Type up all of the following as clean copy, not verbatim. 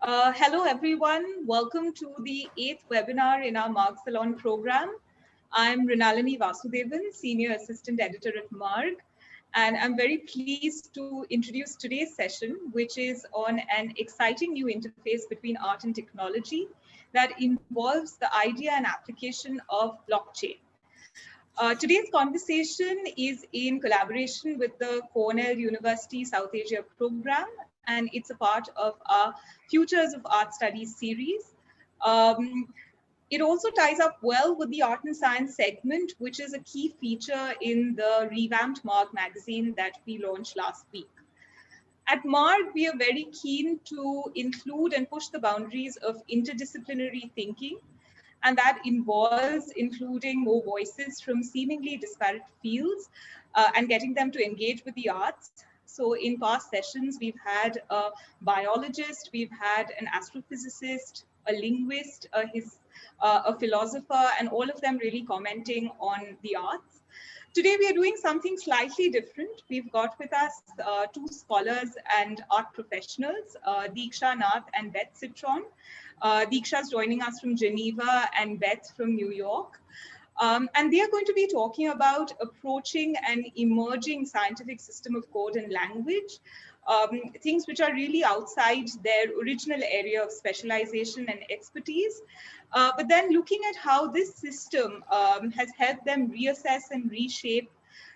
Hello, everyone. Welcome to the 8th webinar in our Marg Salon program. I'm Rinalini Vasudevan, Senior Assistant Editor at Marg, and I'm very pleased to introduce today's session, which is on an exciting new interface between art and technology that involves the idea and application of blockchain. Today's conversation is in collaboration with the Cornell University South Asia program, and it's a part of our Futures of Art Studies series. It also ties up well with the Art and Science segment, which is a key feature in the revamped Marg magazine that we launched last week. At Marg, we are very keen to include and push the boundaries of interdisciplinary thinking, and that involves including more voices from seemingly disparate fields and getting them to engage with the arts. So in past sessions, we've had a biologist, we've had an astrophysicist, a linguist, a philosopher, and all of them really commenting on the arts. Today, we are doing something slightly different. We've got with us two scholars and art professionals, Deeksha Nath and Beth Citron. Deeksha is joining us from Geneva and Beth from New York. And they are going to be talking about approaching an emerging scientific system of code and language, things which are really outside their original area of specialization and expertise, but then looking at how this system has helped them reassess and reshape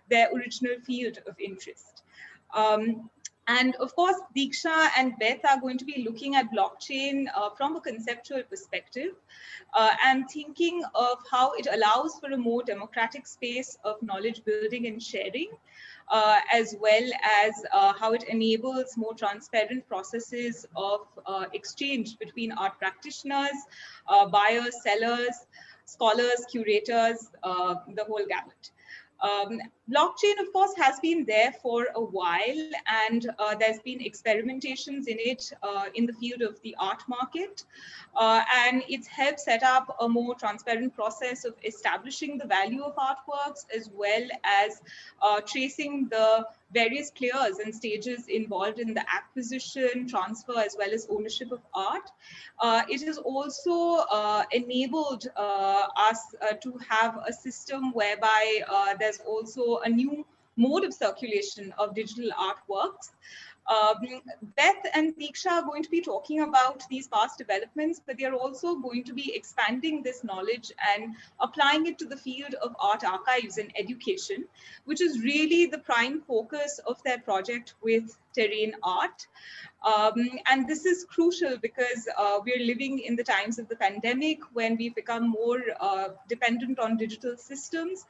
their original field of interest. And of course, Deeksha and Beth are going to be looking at blockchain from a conceptual perspective and thinking of how it allows for a more democratic space of knowledge building and sharing, as well as how it enables more transparent processes of exchange between art practitioners, buyers, sellers, scholars, curators, the whole gamut. Blockchain, of course, has been there for a while, and there's been experimentations in it in the field of the art market, and it's helped set up a more transparent process of establishing the value of artworks, as well as tracing the various players and stages involved in the acquisition, transfer, as well as ownership of art. It has also enabled us to have a system whereby there's also a new mode of circulation of digital artworks. Beth and Deeksha are going to be talking about these past developments, but they're also going to be expanding this knowledge and applying it to the field of art archives and education, which is really the prime focus of their project with Terrain.art. And this is crucial because we're living in the times of the pandemic when we've become more dependent on digital systems,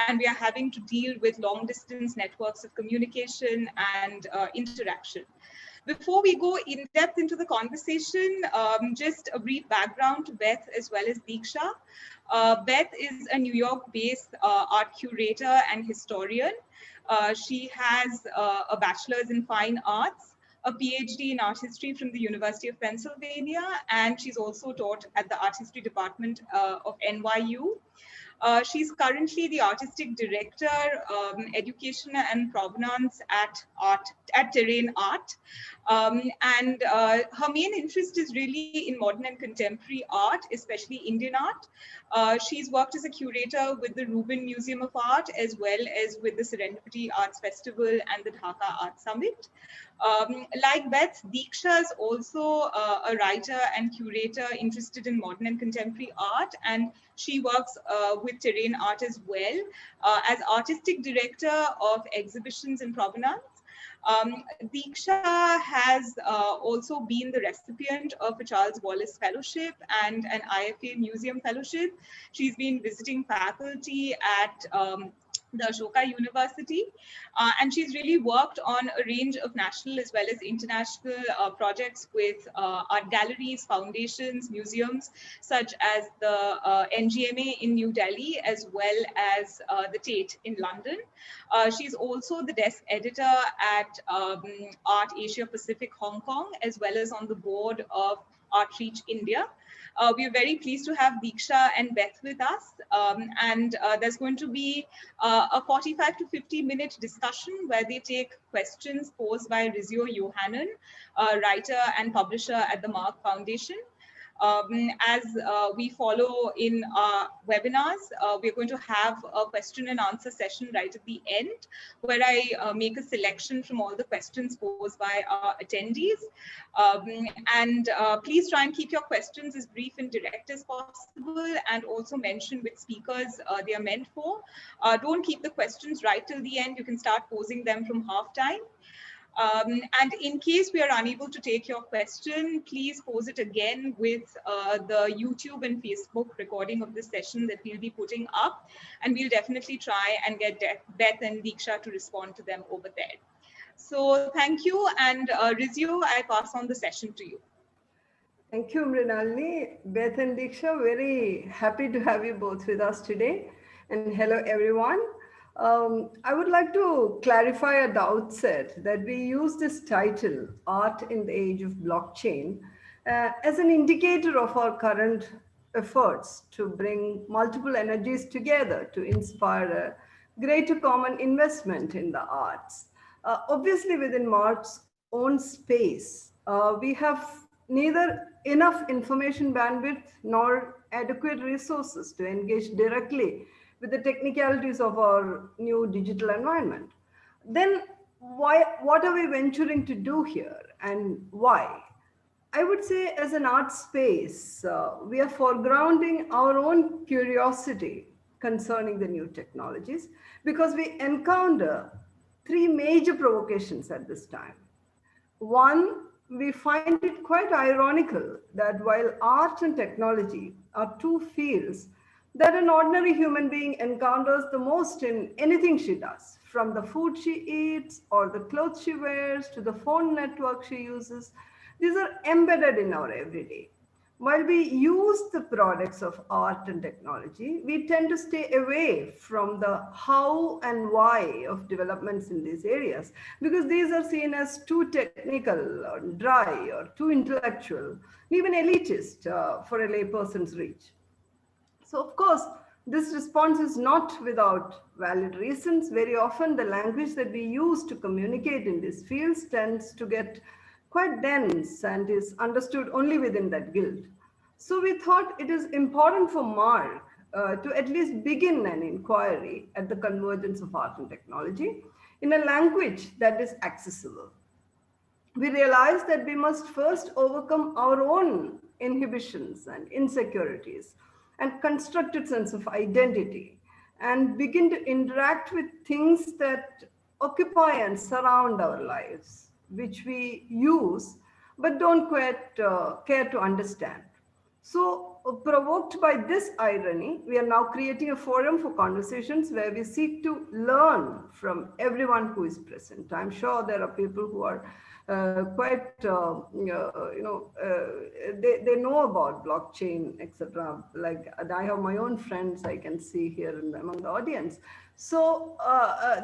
and we are having to deal with long distance networks of communication and interaction. Before we go in depth into the conversation, just a brief background to Beth as well as Deeksha. Beth is a New York-based art curator and historian. She has a bachelor's in fine arts, a PhD in art history from the University of Pennsylvania, and she's also taught at the art history department of NYU. She's currently the artistic director, education and provenance at Terrain.art. And her main interest is really in modern and contemporary art, especially Indian art. She's worked as a curator with the Rubin Museum of Art, as well as with the Serendipity Arts Festival and the Dhaka Art Summit. Like Beth, Deeksha is also a writer and curator interested in modern and contemporary art, and she works with Terrain.art as well as artistic director of exhibitions in Provenance. Deeksha has also been the recipient of a Charles Wallace Fellowship and an IFA Museum Fellowship. She's been visiting faculty at the Ashoka University, and she's really worked on a range of national as well as international projects with art galleries, foundations, museums, such as the NGMA in New Delhi, as well as the Tate in London. She's also the desk editor at Art Asia Pacific Hong Kong, as well as on the board of Outreach India. We are very pleased to have Deeksha and Beth with us. And there's going to be a 45 to 50-minute discussion where they take questions posed by Rizio Johanan, a writer and publisher at the Mark Foundation. As we follow in our webinars, we're going to have a question and answer session right at the end, where I make a selection from all the questions posed by our attendees. And please try and keep your questions as brief and direct as possible, and also mention which speakers they are meant for. Don't keep the questions right till the end. You can start posing them from halftime. And in case we are unable to take your question, please pose it again with the YouTube and Facebook recording of the session that we'll be putting up. And we'll definitely try and get Beth and Deeksha to respond to them over there. So thank you. And Rizio, I pass on the session to you. Thank you, Mrinalini. Beth and Deeksha, very happy to have you both with us today. And hello, everyone. I would like to clarify at the outset that we use this title, Art in the Age of Blockchain, as an indicator of our current efforts to bring multiple energies together to inspire a greater common investment in the arts. Obviously, within Mark's own space, we have neither enough information bandwidth nor adequate resources to engage directly with the technicalities of our new digital environment. Then what are we venturing to do here and why? I would say, as an art space, we are foregrounding our own curiosity concerning the new technologies because we encounter three major provocations at this time. One, we find it quite ironical that while art and technology are two fields that an ordinary human being encounters the most in anything she does, from the food she eats or the clothes she wears to the phone network she uses, these are embedded in our everyday. While we use the products of art and technology, we tend to stay away from the how and why of developments in these areas because these are seen as too technical or dry or too intellectual, even elitist for a layperson's reach. So, of course, this response is not without valid reasons. Very often, the language that we use to communicate in these fields tends to get quite dense and is understood only within that guild. So, we thought it is important for Mark to at least begin an inquiry at the convergence of art and technology in a language that is accessible. We realized that we must first overcome our own inhibitions and insecurities and constructed sense of identity and begin to interact with things that occupy and surround our lives, which we use but don't quite care to understand. So, provoked by this irony, we are now creating a forum for conversations where we seek to learn from everyone who is present. I'm sure there are people who are they know about blockchain, etc. Like I have my own friends I can see here among the audience. So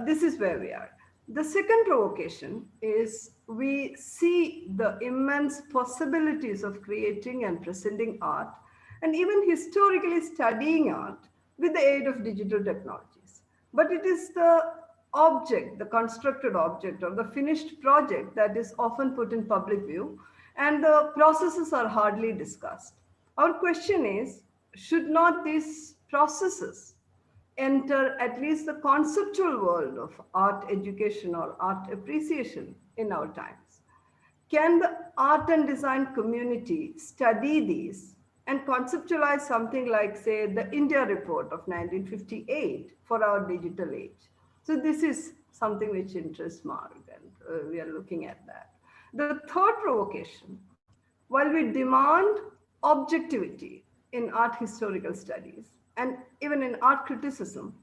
this is where we are. The second provocation is we see the immense possibilities of creating and presenting art and even historically studying art with the aid of digital technologies. But it is the object, the constructed object or the finished project that is often put in public view and the processes are hardly discussed. Our question is, should not these processes enter at least the conceptual world of art education or art appreciation in our times? Can the art and design community study these and conceptualize something like, say, the India report of 1958 for our digital age? So this is something which interests Mark, and we are looking at that. The third provocation, while we demand objectivity in art historical studies and even in art criticism,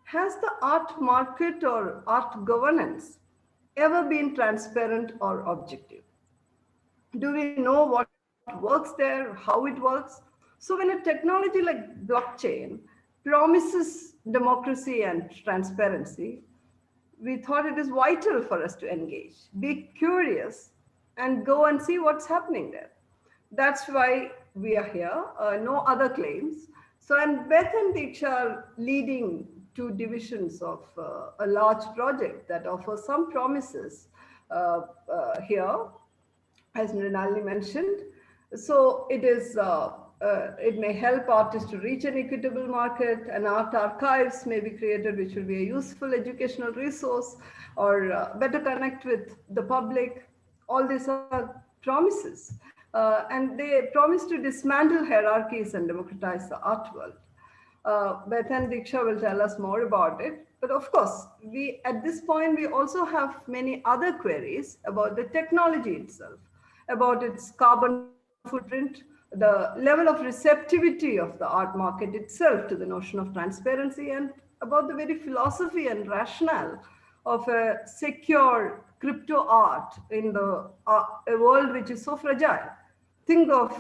has the art market or art governance ever been transparent or objective? Do we know what works there, how it works? So when a technology like blockchain promises democracy and transparency, we thought it is vital for us to engage, be curious, and go and see what's happening there. That's why we are here, no other claims. So, and Beth and Deeksha are leading two divisions of a large project that offers some promises here, as Mrinalini mentioned. So it may help artists to reach an equitable market, and art archives may be created, which will be a useful educational resource, or better connect with the public. All these are promises. And they promise to dismantle hierarchies and democratize the art world. Beth and Diksha will tell us more about it. But of course, we at this point we also have many other queries about the technology itself, about its carbon footprint, the level of receptivity of the art market itself to the notion of transparency, and about the very philosophy and rationale of a secure crypto art in a world which is so fragile. Think of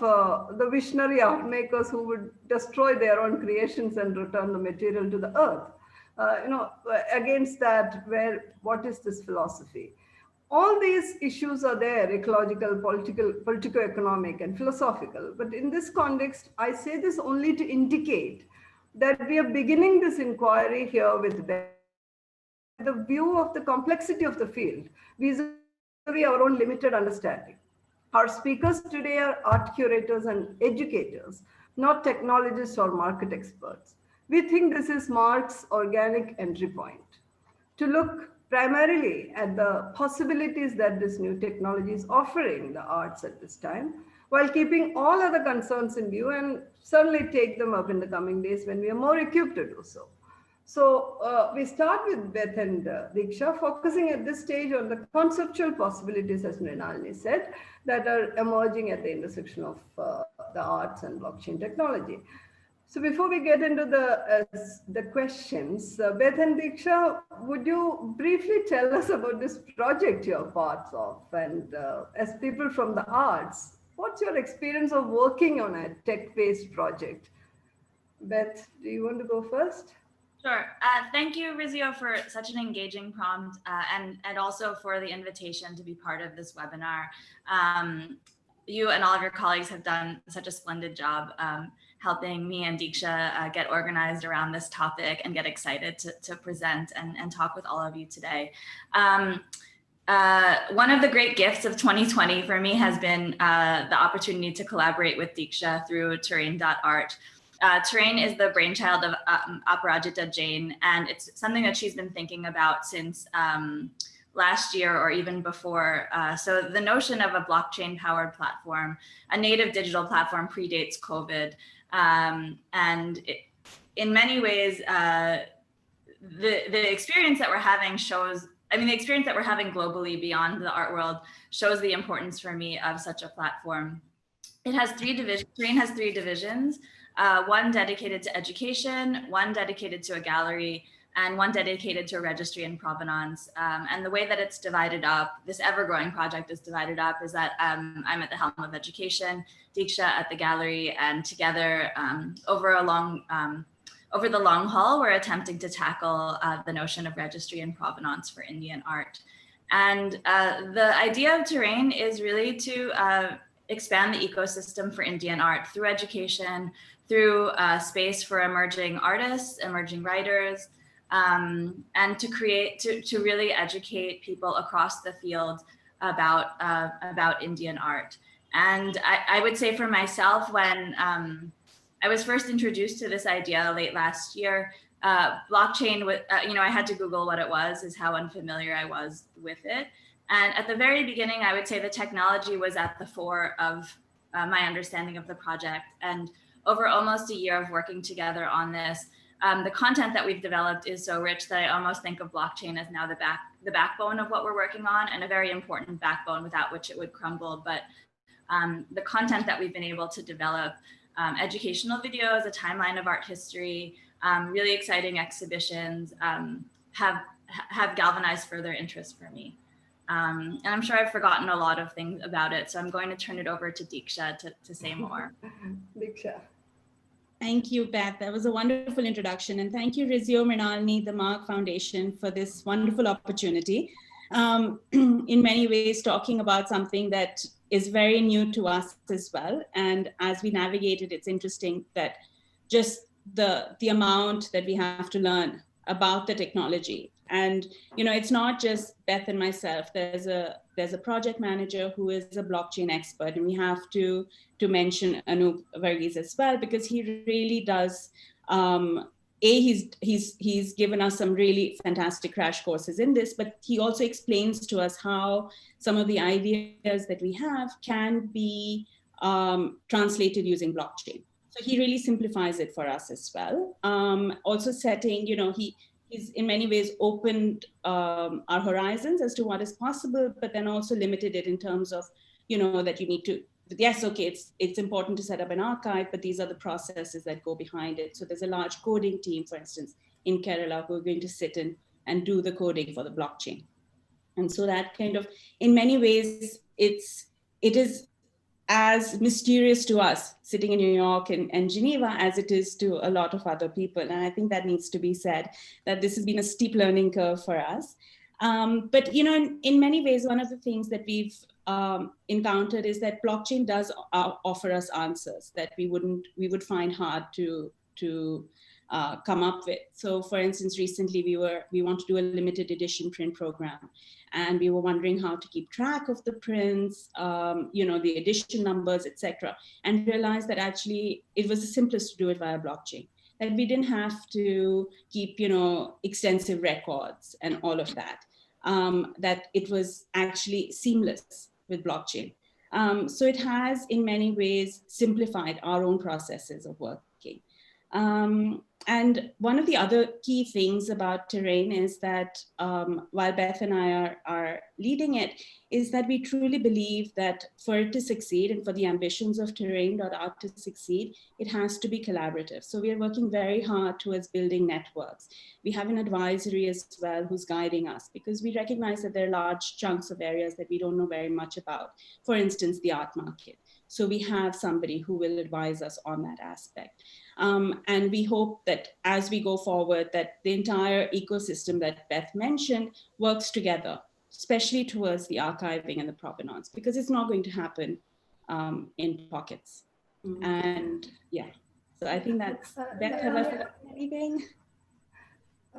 the visionary art makers who would destroy their own creations and return the material to the earth. Against that, what is this philosophy? All these issues are there: ecological, political, politico-economic, and philosophical. But in this context, I say this only to indicate that we are beginning this inquiry here with Beth with the view of the complexity of the field vis-a-vis our own limited understanding. Our speakers today are art curators and educators, not technologists or market experts. We think this is Mark's organic entry point, to look primarily at the possibilities that this new technology is offering the arts at this time, while keeping all other concerns in view, and certainly take them up in the coming days when we are more equipped to do so. So we start with Beth and Deeksha, focusing at this stage on the conceptual possibilities, as Mrinalini said, that are emerging at the intersection of the arts and blockchain technology. So before we get into the questions, Beth and Deeksha, would you briefly tell us about this project you're parts of? And as people from the arts, what's your experience of working on a tech-based project? Beth, do you want to go first? Sure. Thank you, Rizio, for such an engaging prompt, and also for the invitation to be part of this webinar. You and all of your colleagues have done such a splendid job helping me and Deeksha get organized around this topic and get excited to present and talk with all of you today. One of the great gifts of 2020 for me has been the opportunity to collaborate with Deeksha through Terrain.art. Terrain is the brainchild of Aparajita Jain, and it's something that she's been thinking about since last year or even before. So the notion of a blockchain-powered platform, a native digital platform, predates COVID. And in many ways, the experience that we're having the experience that we're having globally beyond the art world shows the importance for me of such a platform. It has Terrain has three divisions. One dedicated to education, one dedicated to a gallery, and one dedicated to a registry in Provenance. And the way that it's divided up, this ever-growing project is divided up, is that I'm at the helm of education, Deeksha at the gallery, and together over the long haul, we're attempting to tackle the notion of registry in Provenance for Indian art. And the idea of Terrain is really to expand the ecosystem for Indian art through education, through space for emerging artists, emerging writers, and to really educate people across the field about Indian art. And I would say for myself, when I was first introduced to this idea late last year, blockchain, I had to Google what it was, is how unfamiliar I was with it. And at the very beginning, I would say the technology was at the fore of my understanding of the project. And over almost a year of working together on this, the content that we've developed is so rich that I almost think of blockchain as now the backbone of what we're working on, and a very important backbone without which it would crumble. But the content that we've been able to develop, educational videos, a timeline of art history, really exciting exhibitions, have galvanized further interest for me. And I'm sure I've forgotten a lot of things about it, so I'm going to turn it over to Deeksha to say more. Deeksha. Thank you, Beth. That was a wonderful introduction. And thank you, Rizio, Mrinalini, the Mark Foundation, for this wonderful opportunity. In many ways, talking about something that is very new to us as well. And as we navigate it, it's interesting that just the amount that we have to learn about the technology. And it's not just Beth and myself. There's a project manager who is a blockchain expert, and we have to mention Anup Varghese as well, because he really does. He's given us some really fantastic crash courses in this, but he also explains to us how some of the ideas that we have can be translated using blockchain. So he really simplifies it for us as well. Also setting, he's in many ways opened our horizons as to what is possible, but then also limited it in terms of, that you need to, yes, okay, it's important to set up an archive, but these are the processes that go behind it. So there's a large coding team, for instance, in Kerala, who are going to sit in and do the coding for the blockchain. And so that kind of, in many ways, it is as mysterious to us sitting in New York and Geneva as it is to a lot of other people. And I think that needs to be said, that this has been a steep learning curve for us. But in many ways, one of the things that we've encountered is that blockchain does offer us answers that we would find hard to come up with. So for instance, recently we want to do a limited edition print program, and we were wondering how to keep track of the prints, the edition numbers, etc., and realized that actually it was the simplest to do it via blockchain. That we didn't have to keep, extensive records and all of that. That it was actually seamless with blockchain. So it has, in many ways, simplified our own processes of working. And one of the other key things about Terrain is that while Beth and I are leading it, is that we truly believe that for it to succeed and for the ambitions of Terrain.art to succeed, it has to be collaborative. So we are working very hard towards building networks. We have an advisory as well who's guiding us, because we recognize that there are large chunks of areas that we don't know very much about. For instance, the art market. So we have somebody who will advise us on that aspect. And we hope that as we go forward, that the entire ecosystem that Beth mentioned works together, especially towards the archiving and the provenance, because it's not going to happen in pockets. Mm-hmm. And yeah, so I think that's, Beth, have I forgotten anything?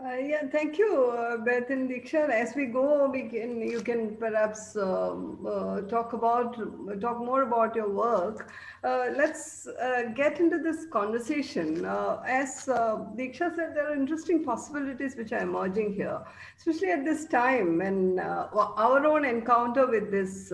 Yeah, thank you, Beth and Deeksha. As we go, you can perhaps talk more about your work. Let's get into this conversation. As Deeksha said, there are interesting possibilities which are emerging here, especially at this time when our own encounter with this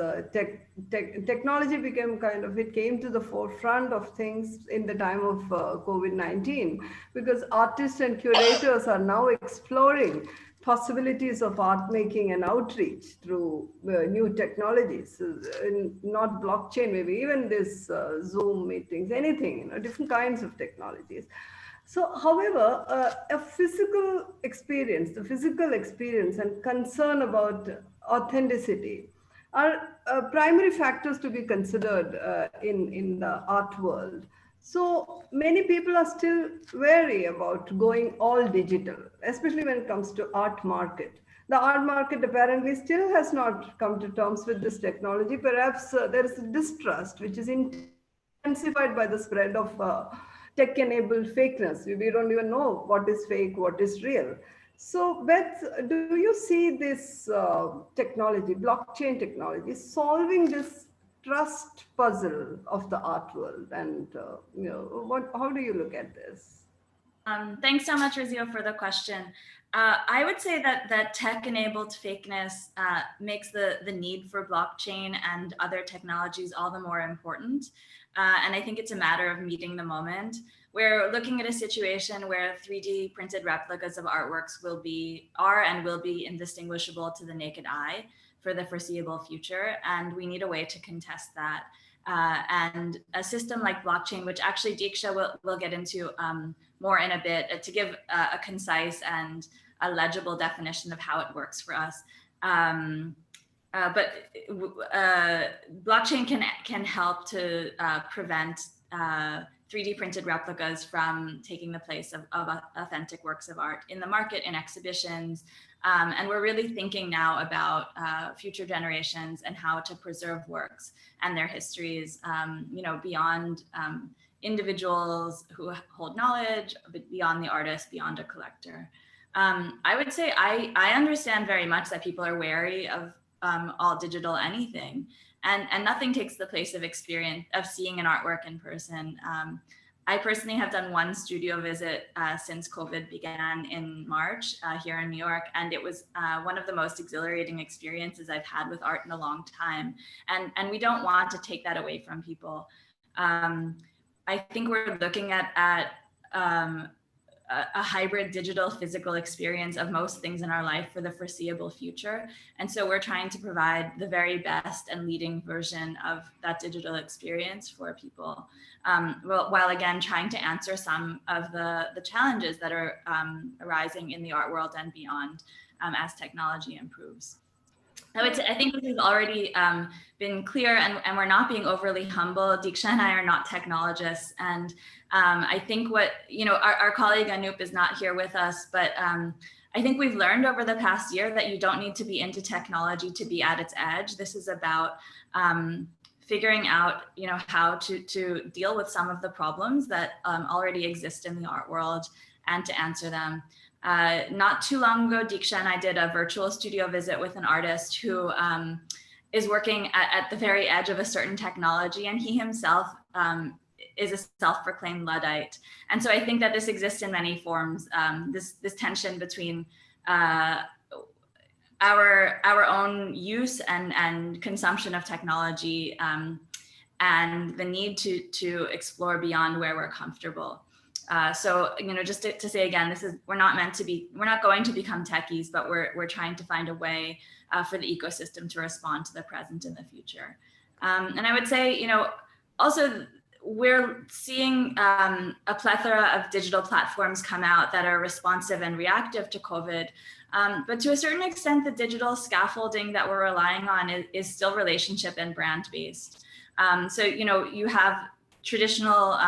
technology it came to the forefront of things in the time of COVID-19, because artists and curators are now exploring possibilities of art making and outreach through new technologies, not blockchain, maybe even this Zoom meetings, anything, different kinds of technologies. So, however, the physical experience and concern about authenticity are primary factors to be considered in the art world. So many people are still wary about going all digital, especially when it comes to art market. The art market apparently still has not come to terms with this technology. Perhaps there is a distrust which is intensified by the spread of tech-enabled fakeness. We don't even know what is fake, what is real. So Beth, do you see this technology, blockchain technology, solving this trust puzzle of the art world? And how do you look at this? Thanks so much, Rizio, for the question. I would say that tech-enabled fakeness makes the need for blockchain and other technologies all the more important. And I think it's a matter of meeting the moment. We're looking at a situation where 3D printed replicas of artworks will be indistinguishable to the naked eye for the foreseeable future. And we need a way to contest that. And a system like blockchain, which actually Deeksha will get into more in a bit, to give a concise and a legible definition of how it works for us. But blockchain can help to prevent 3D printed replicas from taking the place of authentic works of art in the market, in exhibitions. And we're really thinking now about future generations and how to preserve works and their histories, beyond individuals who hold knowledge, but beyond the artist, beyond a collector. I would say I understand very much that people are wary of all digital anything, and nothing takes the place of experience of seeing an artwork in person. I personally have done one studio visit since COVID began in March here in New York, and it was one of the most exhilarating experiences I've had with art in a long time. And we don't want to take that away from people. I think we're looking at a hybrid digital physical experience of most things in our life for the foreseeable future. And so we're trying to provide the very best and leading version of that digital experience for people, while again trying to answer some of the challenges that are arising in the art world and beyond as technology improves. I think this has already been clear, and we're not being overly humble. Deeksha and I are not technologists, and I think our colleague Anoop is not here with us, but I think we've learned over the past year that you don't need to be into technology to be at its edge. This is about figuring out, how to deal with some of the problems that already exist in the art world and to answer them. Not too long ago, Deeksha and I did a virtual studio visit with an artist who is working at the very edge of a certain technology, and he himself is a self-proclaimed Luddite. And so I think that this exists in many forms, this tension between our own use and consumption of technology and the need to explore beyond where we're comfortable. So, just to say again, we're not going to become techies, but we're trying to find a way for the ecosystem to respond to the present and the future. And I would say, also we're seeing a plethora of digital platforms come out that are responsive and reactive to COVID. But to a certain extent, the digital scaffolding that we're relying on is still relationship and brand based. So, you have traditional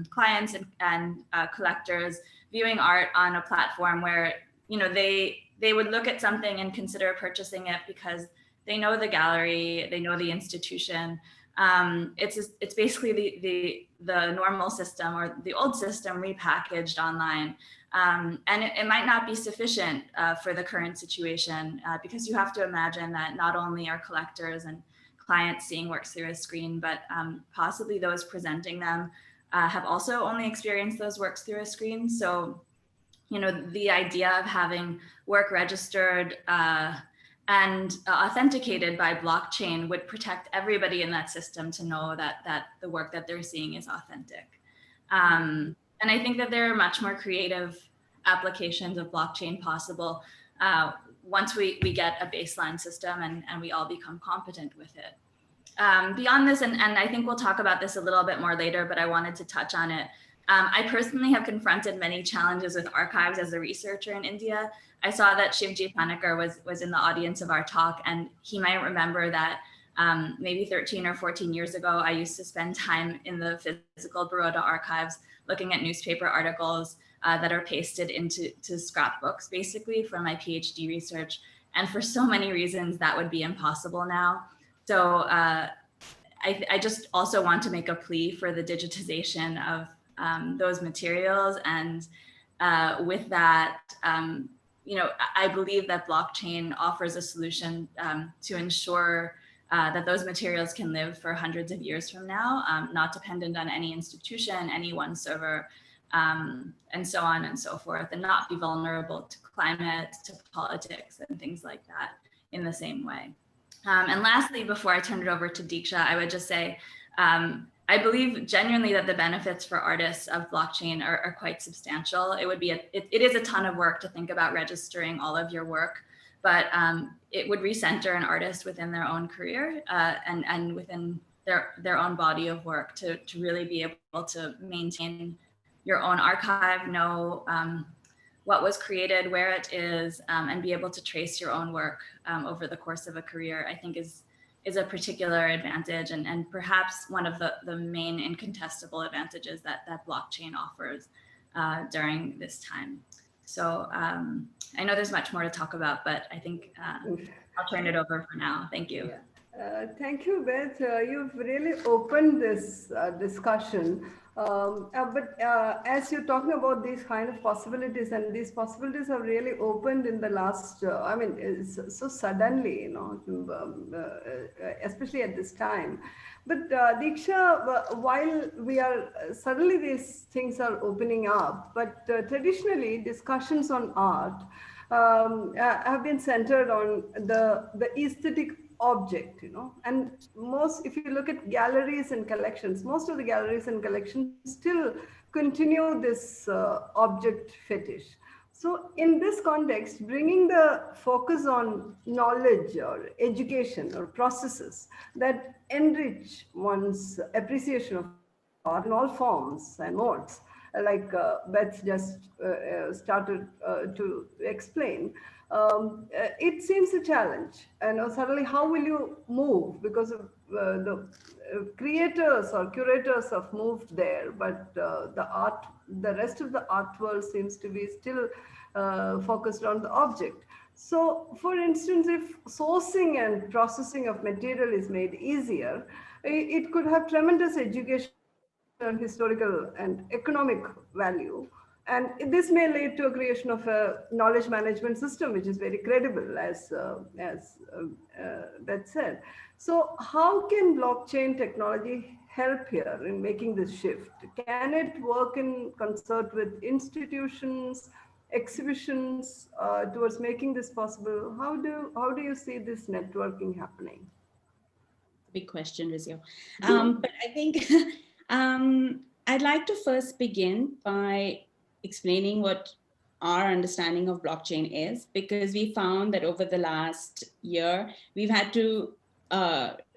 clients and collectors viewing art on a platform where they would look at something and consider purchasing it because they know the gallery, they know the institution. It's basically the normal system or the old system repackaged online, and it might not be sufficient for the current situation because you have to imagine that not only are collectors and clients seeing works through a screen, but possibly those presenting them have also only experienced those works through a screen. So, the idea of having work registered and authenticated by blockchain would protect everybody in that system to know that the work that they're seeing is authentic. And I think that there are much more creative applications of blockchain possible once we get a baseline system and we all become competent with it. Beyond this, and I think we'll talk about this a little bit more later, but I wanted to touch on it. I personally have confronted many challenges with archives as a researcher in India. I saw that Shivji Panikkar was in the audience of our talk, and he might remember that maybe 13 or 14 years ago, I used to spend time in the physical Baroda archives looking at newspaper articles that are pasted into scrapbooks, basically, for my PhD research. And for so many reasons, that would be impossible now. So I just also want to make a plea for the digitization of those materials. And with that, I believe that blockchain offers a solution to ensure that those materials can live for hundreds of years from now, not dependent on any institution, any one server, and so on and so forth, and not be vulnerable to climate, to politics, and things like that in the same way. And lastly, before I turn it over to Deeksha, I would just say, I believe genuinely that the benefits for artists of blockchain are quite substantial. It is a ton of work to think about registering all of your work, but it would recenter an artist within their own career and within their own body of work to really be able to maintain your own archive, know what was created, where it is, and be able to trace your own work over the course of a career, I think is is a particular advantage, and perhaps one of the main incontestable advantages that blockchain offers during this time. So I know there's much more to talk about, but I think I'll turn it over for now. Thank you. Thank you, Beth. You've really opened this discussion. But as you're talking about these kind of possibilities, and these possibilities have really opened in the last, I mean, so suddenly, you know, especially at this time. But Deeksha, while we are, suddenly these things are opening up, but traditionally discussions on art have been centered on the aesthetic object, you know, and most, if you look at galleries and collections, most of the galleries and collections still continue this object fetish. So in this context, bringing the focus on knowledge or education or processes that enrich one's appreciation of art in all forms and modes, like Beth just started to explain, it seems a challenge. And suddenly, how will you move? Because the creators or curators have moved there, but the rest of the art world seems to be still focused on the object. So, for instance, if sourcing and processing of material is made easier, it could have tremendous educational, historical, and economic value. And this may lead to a creation of a knowledge management system, which is very credible, as Beth said. So how can blockchain technology help here in making this shift? Can it work in concert with institutions, exhibitions, towards making this possible? How do you see this networking happening? Big question, Rizio. But I think I'd like to first begin by explaining what our understanding of blockchain is, because we found that over the last year, we've had to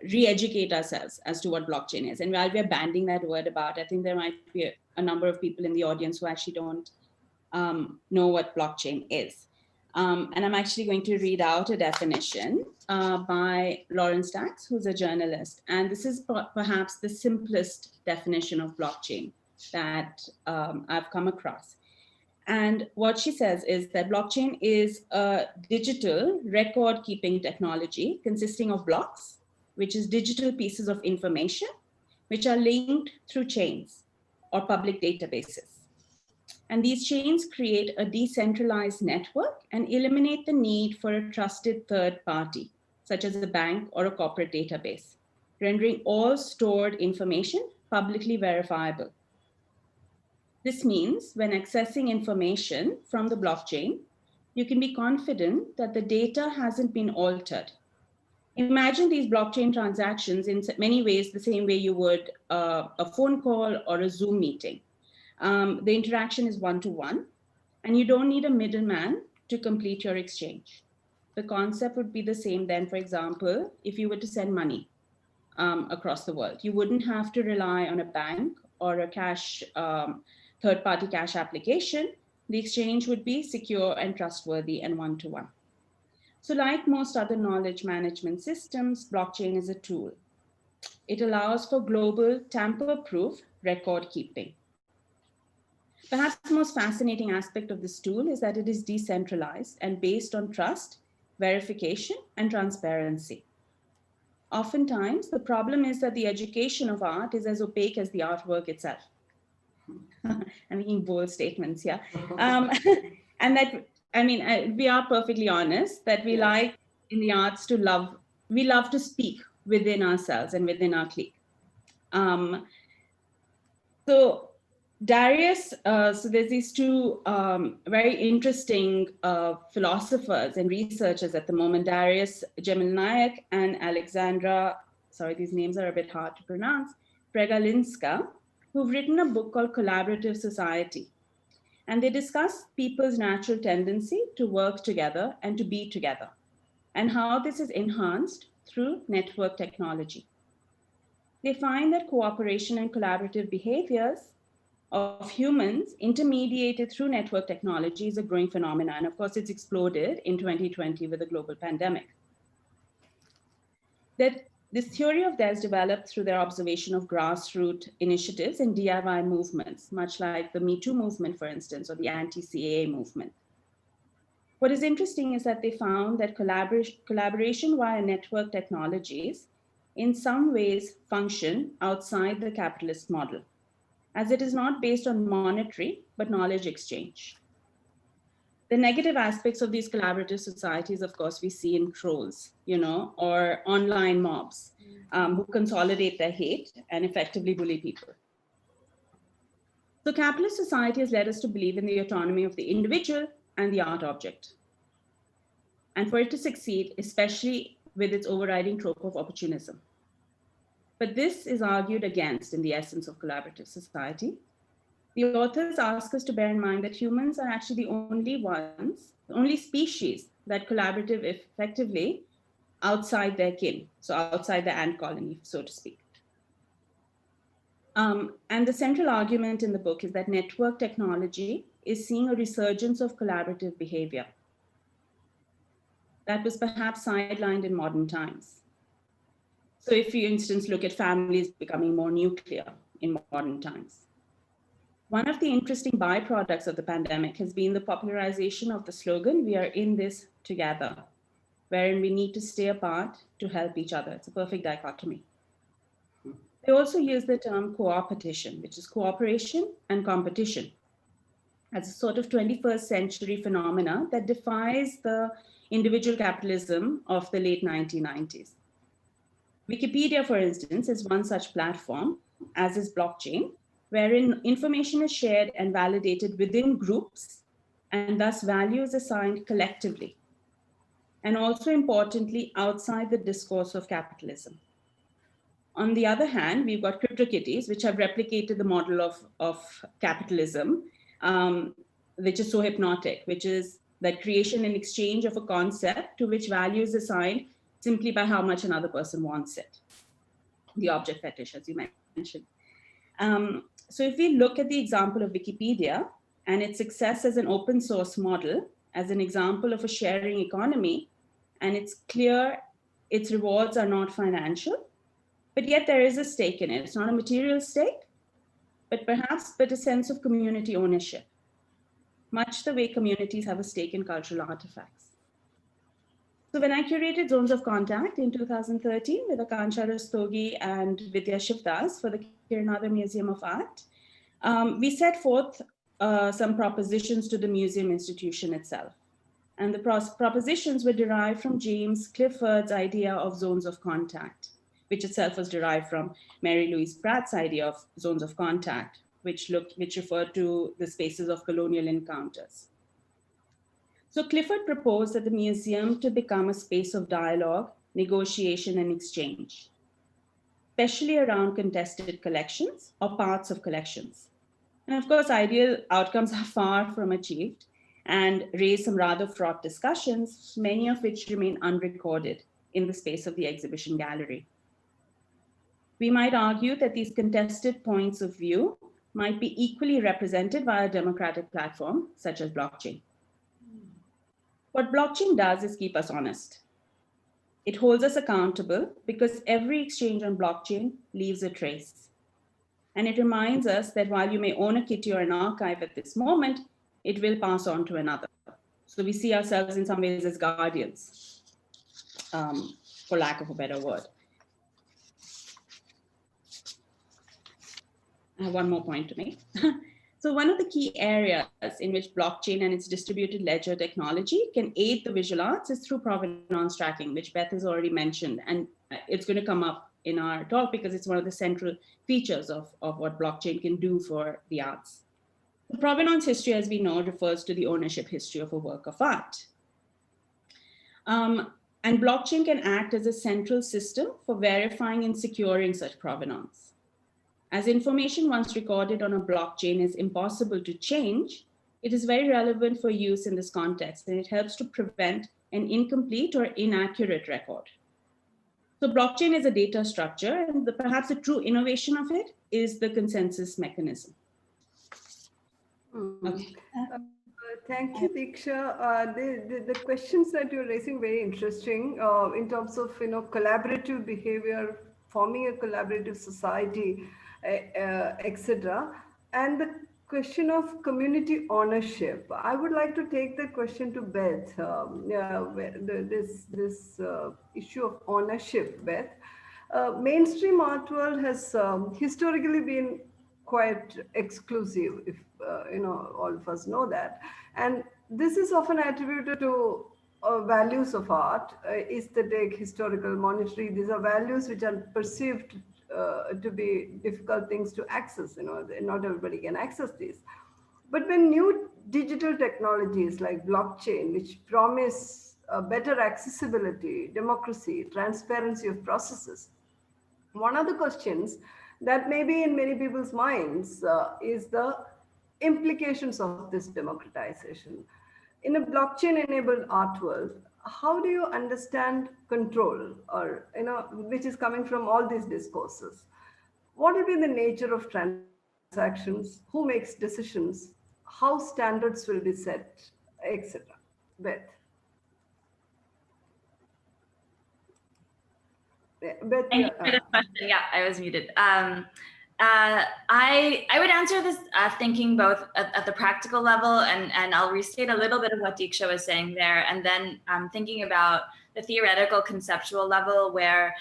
re-educate ourselves as to what blockchain is. And while we're banding that word about, I think there might be a number of people in the audience who actually don't know what blockchain is. And I'm actually going to read out a definition by Lauren Stacks, who's a journalist. And this is perhaps the simplest definition of blockchain that I've come across. And what she says is that blockchain is a digital record-keeping technology consisting of blocks, which is digital pieces of information, which are linked through chains or public databases. And these chains create a decentralized network and eliminate the need for a trusted third party, such as a bank or a corporate database, rendering all stored information publicly verifiable. This means when accessing information from the blockchain, you can be confident that the data hasn't been altered. Imagine these blockchain transactions in many ways the same way you would a phone call or a Zoom meeting. The interaction is one-to-one, and you don't need a middleman to complete your exchange. The concept would be the same then, for example, if you were to send money across the world. You wouldn't have to rely on a bank or a cash third-party cash application. The exchange would be secure and trustworthy and one-to-one. So like most other knowledge management systems, blockchain is a tool. It allows for global tamper-proof record keeping. Perhaps the most fascinating aspect of this tool is that it is decentralized and based on trust, verification, and transparency. Oftentimes, the problem is that the education of art is as opaque as the artwork itself. I'm making bold statements, yeah. And that, I mean, we are perfectly honest that we like in the arts to love, we love to speak within ourselves and within our clique. So Darius, so there's these two very interesting philosophers and researchers at the moment, Darius Gemilnayak and Alexandra, sorry, these names are a bit hard to pronounce, Pregalinska, who've written a book called Collaborative Society. And they discuss people's natural tendency to work together and to be together, and how this is enhanced through network technology. They find that cooperation and collaborative behaviors of humans intermediated through network technology is a growing phenomenon. And of course, it's exploded in 2020 with the global pandemic. That This theory of theirs developed through their observation of grassroots initiatives and DIY movements, much like the Me Too movement, for instance, or the anti-CAA movement. What is interesting is that they found that collaboration via network technologies in some ways function outside the capitalist model, as it is not based on monetary, but knowledge exchange. The negative aspects of these collaborative societies, of course, we see in trolls, or online mobs who consolidate their hate and effectively bully people. So capitalist society has led us to believe in the autonomy of the individual and the art object. And for it to succeed, especially with its overriding trope of opportunism. But this is argued against in the essence of collaborative society. The authors ask us to bear in mind that humans are actually the only species that collaborative effectively outside their kin, so outside the ant colony, so to speak. And the central argument in the book is that network technology is seeing a resurgence of collaborative behavior that was perhaps sidelined in modern times. So if you, for instance, look at families becoming more nuclear in modern times. One of the interesting byproducts of the pandemic has been the popularization of the slogan, "We are in this together," wherein we need to stay apart to help each other. It's a perfect dichotomy. They also use the term co-opetition, which is cooperation and competition, as a sort of 21st century phenomena that defies the individual capitalism of the late 1990s. Wikipedia, for instance, is one such platform, as is blockchain, wherein information is shared and validated within groups, and thus value is assigned collectively, and also importantly, outside the discourse of capitalism. On the other hand, we've got CryptoKitties, which have replicated the model of capitalism, which is so hypnotic, which is that creation and exchange of a concept to which value is assigned simply by how much another person wants it. The object fetish, as you mentioned. So if we look at the example of Wikipedia and its success as an open source model, as an example of a sharing economy, and it's clear its rewards are not financial, but yet there is a stake in it. It's not a material stake, but perhaps a sense of community ownership, much the way communities have a stake in cultural artifacts. So when I curated Zones of Contact in 2013 with Akanksha Rastogi and Vidya Shivdas for the Curator Museum of Art, we set forth some propositions to the museum institution itself. And the propositions were derived from James Clifford's idea of zones of contact, which itself was derived from Mary Louise Pratt's idea of zones of contact, which referred to the spaces of colonial encounters. So Clifford proposed that the museum to become a space of dialogue, negotiation, and exchange, especially around contested collections or parts of collections. And of course, ideal outcomes are far from achieved and raise some rather fraught discussions, many of which remain unrecorded in the space of the exhibition gallery. We might argue that these contested points of view might be equally represented by a democratic platform such as blockchain. What blockchain does is keep us honest. It holds us accountable because every exchange on blockchain leaves a trace. And it reminds us that while you may own a kitty or an archive at this moment, it will pass on to another. So we see ourselves in some ways as guardians, for lack of a better word. I have one more point to make. So one of the key areas in which blockchain and its distributed ledger technology can aid the visual arts is through provenance tracking, which Beth has already mentioned. And it's going to come up in our talk because it's one of the central features of what blockchain can do for the arts. The provenance history, as we know, refers to the ownership history of a work of art. And blockchain can act as a central system for verifying and securing such provenance. As information once recorded on a blockchain is impossible to change, it is very relevant for use in this context, and it helps to prevent an incomplete or inaccurate record. So blockchain is a data structure, and perhaps the true innovation of it is the consensus mechanism. Okay. Thank you, Deeksha. The questions that you're raising very interesting in terms of collaborative behavior, forming a collaborative society, etc. And the question of community ownership. I would like to take the question to Beth. This issue of ownership, Beth. Mainstream art world has historically been quite exclusive, if all of us know that, and this is often attributed to values of art, aesthetic, historical, monetary. These are values which are perceived to be difficult things to access. Not everybody can access these. But when new digital technologies like blockchain, which promise better accessibility, democracy, transparency of processes, one of the questions that may be in many people's minds is the implications of this democratization. In a blockchain enabled art world, how do you understand control, or which is coming from all these discourses? What will be the nature of transactions? Who makes decisions? How standards will be set, etc.? Beth. Beth, Thank you for this question. Yeah, I was muted. I would answer this thinking both at the practical level, and I'll restate a little bit of what Deeksha was saying there, and then thinking about the theoretical conceptual level where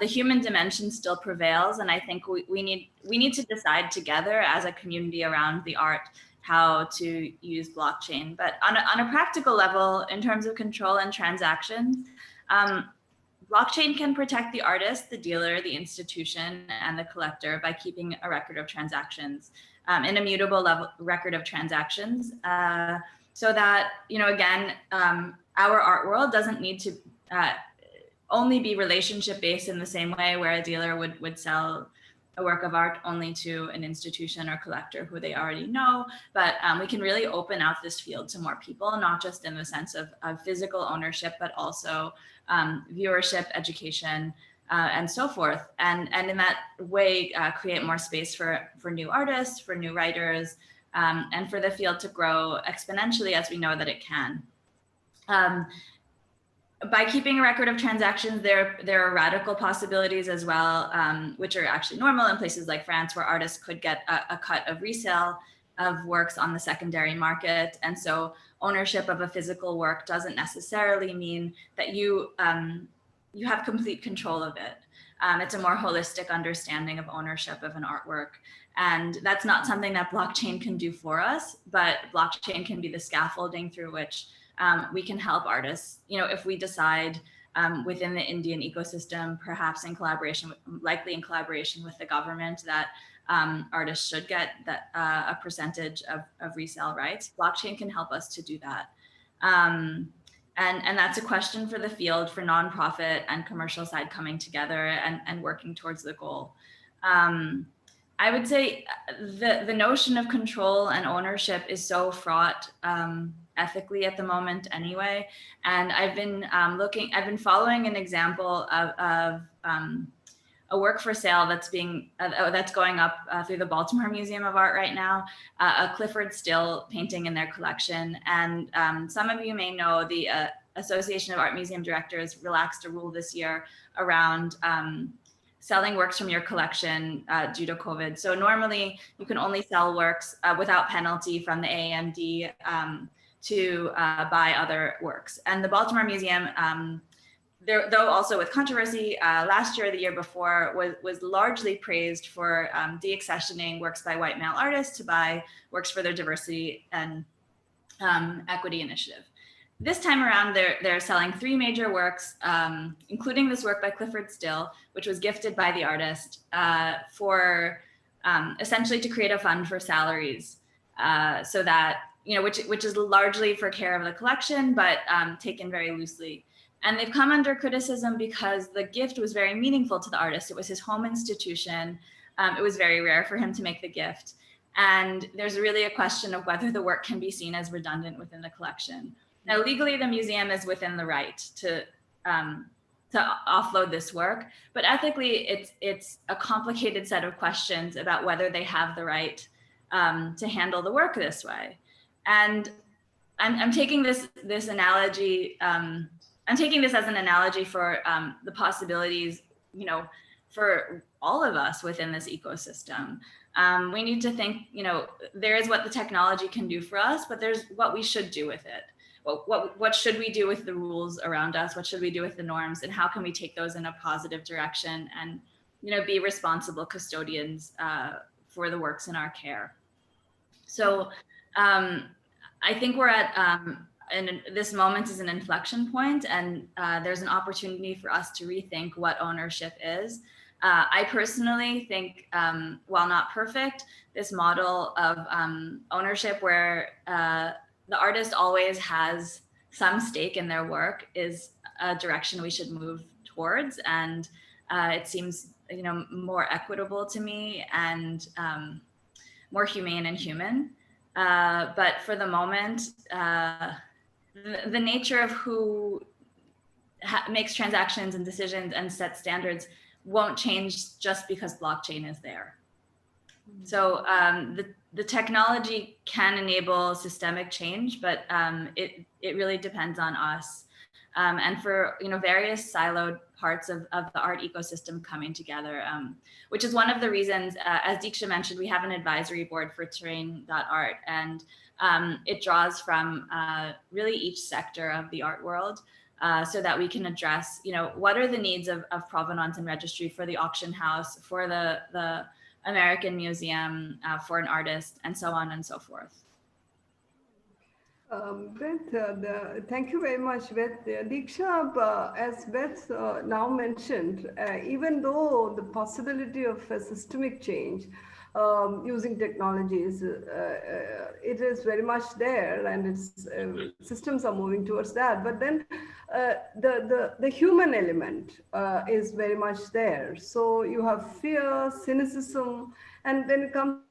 the human dimension still prevails. And I think we need to decide together as a community around the art how to use blockchain. But on a practical level, in terms of control and transactions, blockchain can protect the artist, the dealer, the institution, and the collector by keeping a record of transactions, an immutable record of transactions, so that, again, our art world doesn't need to only be relationship-based in the same way where a dealer would sell a work of art only to an institution or collector who they already know, but we can really open out this field to more people, not just in the sense of physical ownership, but also viewership, education, and so forth. And in that way, create more space for new artists, for new writers, and for the field to grow exponentially as we know that it can. By keeping a record of transactions, there are radical possibilities as well, which are actually normal in places like France, where artists could get a cut of resale of works on the secondary market. And so ownership of a physical work doesn't necessarily mean that you have complete control of it. It's a more holistic understanding of ownership of an artwork. And that's not something that blockchain can do for us, but blockchain can be the scaffolding through which we can help artists, if we decide within the Indian ecosystem, perhaps likely in collaboration with the government, that artists should get a percentage of resale rights. Blockchain can help us to do that. And that's a question for the field, for nonprofit and commercial side coming together and working towards the goal. I would say the notion of control and ownership is so fraught ethically at the moment anyway. And I've been following an example of a work for sale that's going up through the Baltimore Museum of Art right now, a Clifford Still painting in their collection. And some of you may know the Association of Art Museum Directors relaxed a rule this year around selling works from your collection due to COVID. So normally you can only sell works without penalty from the AAMD to buy other works. And the Baltimore Museum, though also with controversy, last year or the year before was largely praised for deaccessioning works by white male artists to buy works for their diversity and equity initiative. This time around, they're selling 3 major works, including this work by Clifford Still, which was gifted by the artist for essentially to create a fund for salaries, so that, which is largely for care of the collection, but taken very loosely. And they've come under criticism because the gift was very meaningful to the artist. It was his home institution. It was very rare for him to make the gift. And there's really a question of whether the work can be seen as redundant within the collection. Now, legally, the museum is within the right to offload this work, but ethically, it's a complicated set of questions about whether they have the right to handle the work this way. And I'm taking this analogy. I'm taking this as an analogy for the possibilities, you know, for all of us within this ecosystem. We need to think, you know, there is what the technology can do for us, but there's what we should do with it. What should we do with the rules around us? What should we do with the norms? And how can we take those in a positive direction and, you know, be responsible custodians for the works in our care? So I think we're at, and this moment is an inflection point, and there's an opportunity for us to rethink what ownership is. I personally think, while not perfect, this model of ownership where the artist always has some stake in their work is a direction we should move towards. And it seems, you know, more equitable to me and more humane and human. But for the moment, the nature of who makes transactions and decisions and sets standards won't change just because blockchain is there. So the technology can enable systemic change, but it really depends on us. And for, you know, various siloed parts of the art ecosystem coming together, which is one of the reasons, as Deeksha mentioned, we have an advisory board for Terrain.art, and it draws from really each sector of the art world, so that we can address, you know, what are the needs of Provenance and Registry for the auction house, for the American Museum, for an artist, and so on and so forth. Beth, thank you very much, Beth. Deeksha, as Beth now mentioned, even though the possibility of a systemic change using technologies, it is very much there, and its systems are moving towards that. But then the human element is very much there. So you have fear, cynicism, and when it comes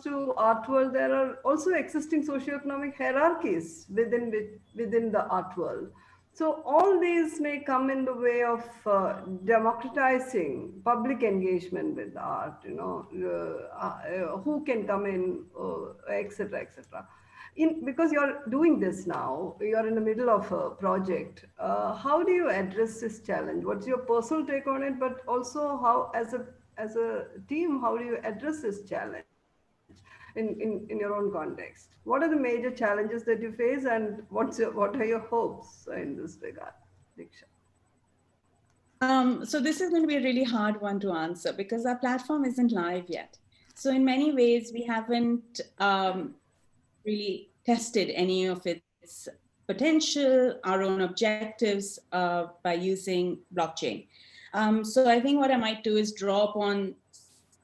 to art world, there are also existing socioeconomic hierarchies within the art world. So all these may come in the way of democratizing public engagement with art, you know, who can come in, etc., etc. Because you're doing this now, you're in the middle of a project. How do you address this challenge? What's your personal take on it? But also, how, as a team, how do you address this challenge in your own context? What are the major challenges that you face, and what are your hopes in this regard, Deeksha? So this is going to be a really hard one to answer because our platform isn't live yet. So in many ways, we haven't really tested any of its potential, our own objectives by using blockchain. So I think what I might do is draw upon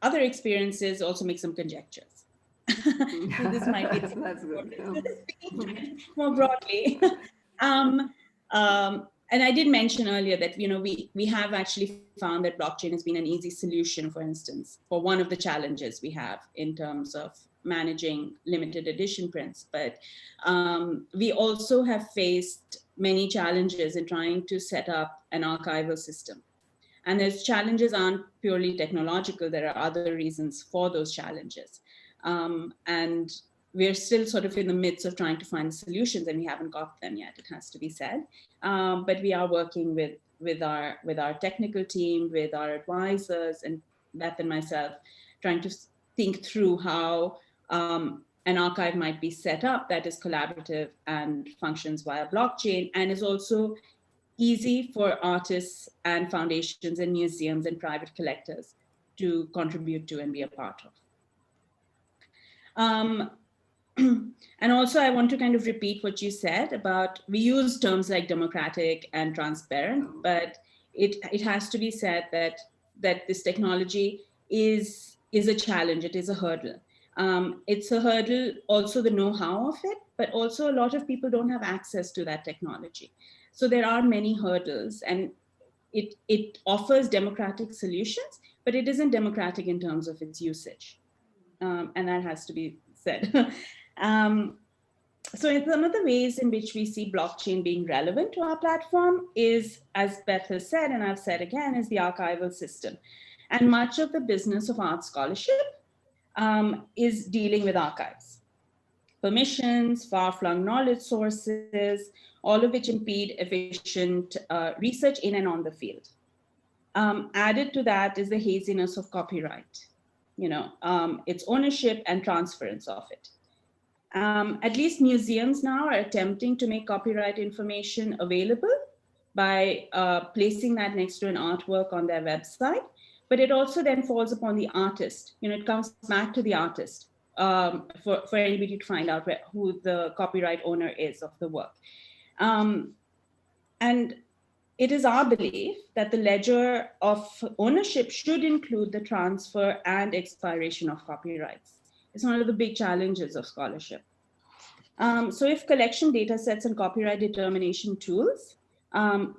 other experiences, also make some conjectures. This might be that's good. more broadly. And I did mention earlier that, you know, we have actually found that blockchain has been an easy solution, for instance, for one of the challenges we have in terms of managing limited edition prints. But we also have faced many challenges in trying to set up an archival system. And those challenges aren't purely technological. There are other reasons for those challenges. And we're still sort of in the midst of trying to find solutions, and we haven't got them yet, it has to be said. But we are working with our technical team, with our advisors, and Beth and myself, trying to think through how an archive might be set up that is collaborative and functions via blockchain, and is also easy for artists and foundations and museums and private collectors to contribute to and be a part of. And also, I want to kind of repeat what you said about, we use terms like democratic and transparent, but it has to be said that this technology is a challenge, it is a hurdle. It's a hurdle, also the know-how of it, but also a lot of people don't have access to that technology. So there are many hurdles, and it offers democratic solutions, but it isn't democratic in terms of its usage. And that has to be said. So some of the ways in which we see blockchain being relevant to our platform is, as Beth has said, and I've said again, is the archival system. And much of the business of art scholarship is dealing with archives, permissions, far-flung knowledge sources, all of which impede efficient research in and on the field. Added to that is the haziness of copyright, its ownership and transference of it. At least museums now are attempting to make copyright information available by placing that next to an artwork on their website. But it also then falls upon the artist. It comes back to the artist for anybody to find out who the copyright owner is of the work. And it is our belief that the ledger of ownership should include the transfer and expiration of copyrights. It's one of the big challenges of scholarship. So if collection data sets and copyright determination tools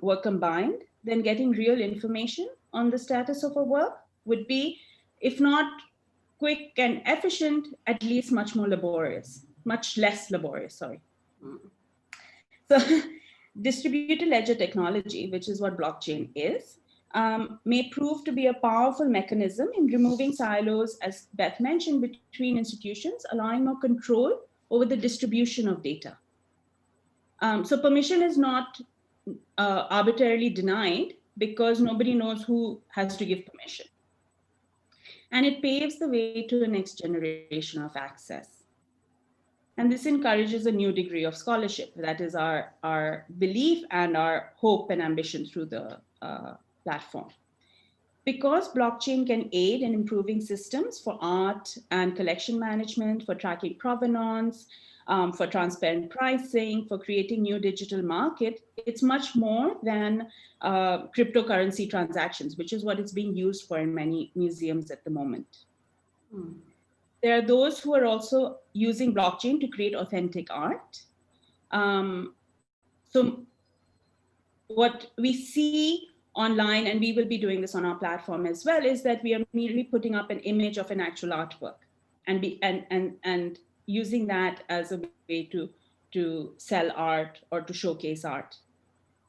were combined, then getting real information on the status of a work would be, if not quick and efficient, at least much more laborious, much less laborious, sorry. So distributed ledger technology, which is what blockchain is, may prove to be a powerful mechanism in removing silos, as Beth mentioned, between institutions, allowing more control over the distribution of data. So permission is not arbitrarily denied because nobody knows who has to give permission. And it paves the way to the next generation of access. And this encourages a new degree of scholarship. That is our belief and our hope and ambition through the platform. Because blockchain can aid in improving systems for art and collection management, for tracking provenance, for transparent pricing, for creating new digital market, it's much more than cryptocurrency transactions, which is what it's being used for in many museums at the moment. There are those who are also using blockchain to create authentic art. So what we see online, and we will be doing this on our platform as well, is that we are merely putting up an image of an actual artwork and using that as a way to sell art or to showcase art.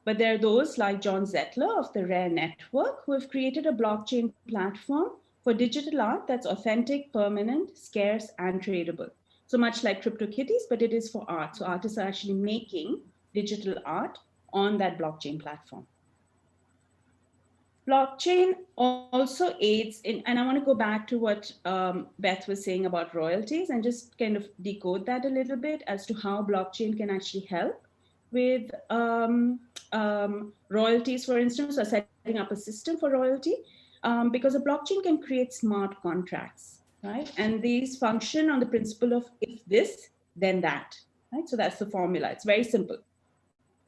But there are those like John Zettler of the Rare Network who have created a blockchain platform for digital art that's authentic, permanent, scarce, and tradable. So much like CryptoKitties, but it is for art. So artists are actually making digital art on that blockchain platform. Blockchain also aids in, and I want to go back to what Beth was saying about royalties and just kind of decode that a little bit as to how blockchain can actually help with royalties, for instance, or setting up a system for royalty, because a blockchain can create smart contracts, right? And these function on the principle of if this, then that, right? So that's the formula. It's very simple.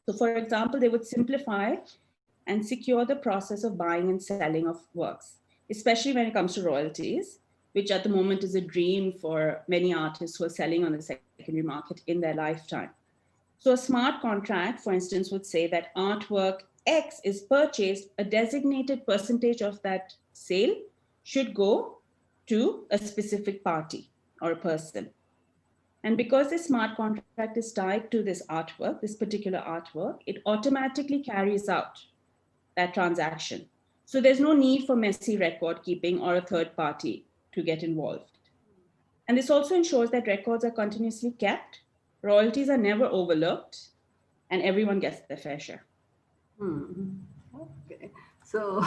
So for example, they would simplify and secure the process of buying and selling of works, especially when it comes to royalties, which at the moment is a dream for many artists who are selling on the secondary market in their lifetime. So a smart contract, for instance, would say that artwork X is purchased, a designated percentage of that sale should go to a specific party or a person. And because this smart contract is tied to this artwork, this particular artwork, it automatically carries out that transaction. So there's no need for messy record keeping or a third party to get involved. And this also ensures that records are continuously kept, royalties are never overlooked, and everyone gets their fair share. Okay, so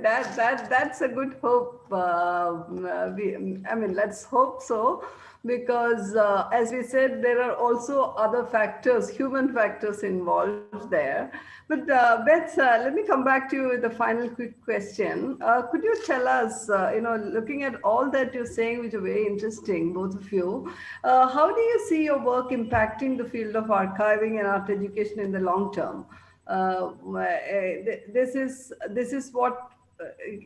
that's a good hope. I mean, let's hope so, because as we said, there are also other factors, human factors involved there. But Beth, let me come back to you with the final quick question. Could you tell us, looking at all that you're saying, which are very interesting, both of you, how do you see your work impacting the field of archiving and art education in the long term? This is what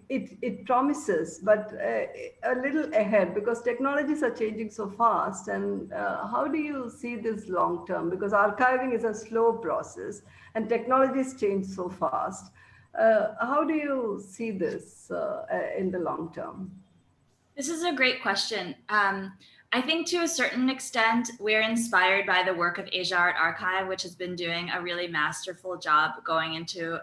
it promises, but a little ahead, because technologies are changing so fast. And how do you see this long term? Because archiving is a slow process and technologies change so fast. How do you see this in the long term? This is a great question. I think to a certain extent, we're inspired by the work of Asia Art Archive, which has been doing a really masterful job going into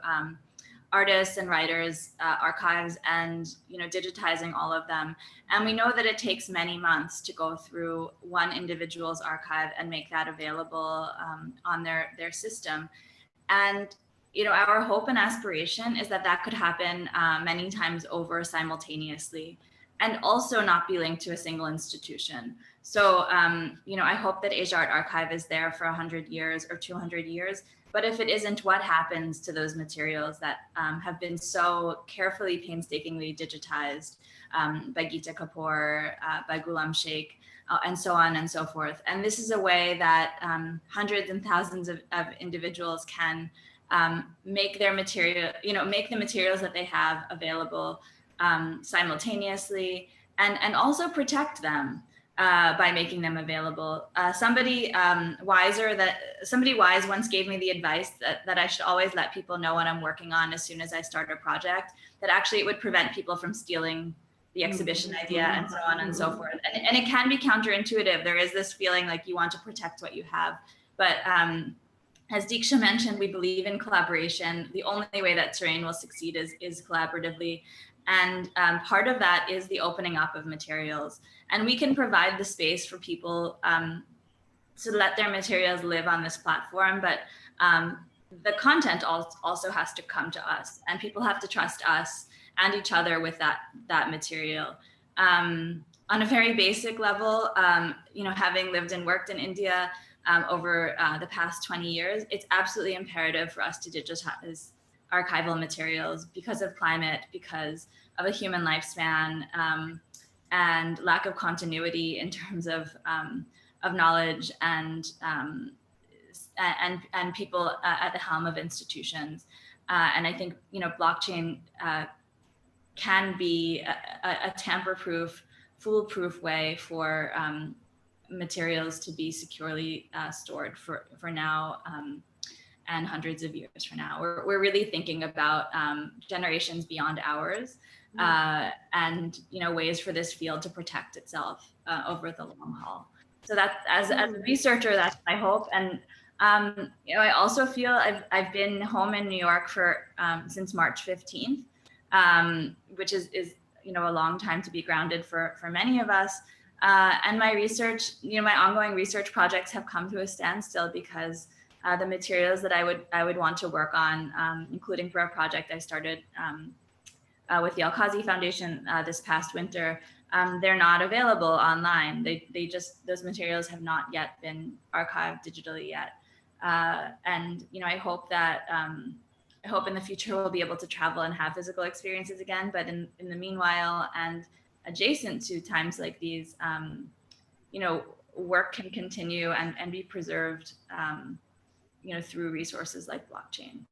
artists and writers' archives and digitizing all of them. And we know that it takes many months to go through one individual's archive and make that available on their system. And our hope and aspiration is that that could happen many times over simultaneously, and also not be linked to a single institution. So, I hope that Asia Art Archive is there for 100 years or 200 years. But if it isn't, what happens to those materials that have been so carefully, painstakingly digitized by Geeta Kapoor, by Ghulam Sheikh, and so on and so forth? And this is a way that hundreds and thousands of individuals can make their material, make the materials that they have available simultaneously, and also protect them by making them available. Somebody wise once gave me the advice that I should always let people know what I'm working on as soon as I start a project, that actually it would prevent people from stealing the exhibition idea, and so on and so forth. And it can be counterintuitive. There is this feeling like you want to protect what you have. But as Deeksha mentioned, we believe in collaboration. The only way that Terrain will succeed is collaboratively. And part of that is the opening up of materials. And we can provide the space for people to let their materials live on this platform. But the content also has to come to us, and people have to trust us and each other with that material. On a very basic level, having lived and worked in India over the past 20 years, it's absolutely imperative for us to digitize archival materials because of climate, because of a human lifespan, and lack of continuity in terms of knowledge and people at the helm of institutions. And I think blockchain can be a tamper-proof, foolproof way for materials to be securely stored for now and hundreds of years from now. We're really thinking about generations beyond ours, and ways for this field to protect itself over the long haul. So that, as a researcher, that's my hope. And I also feel I've been home in New York for since March 15th, which is a long time to be grounded for many of us. And my research, my ongoing research projects have come to a standstill because the materials that I would want to work on, including for a project I started with the Al-Qazi Foundation this past winter, they're not available online. Those materials have not yet been archived digitally yet. And I hope that I hope in the future we'll be able to travel and have physical experiences again. But in the meanwhile, and adjacent to times like these, work can continue and be preserved, through resources like blockchain.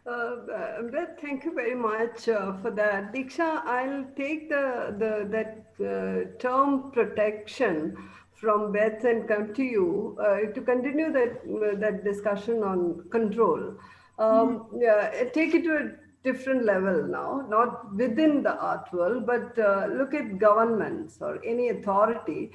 Beth, thank you very much for that. Deeksha, I'll take that term protection from Beth and come to you to continue that discussion on control. Take it to a different level now, not within the art world, but look at governments or any authority.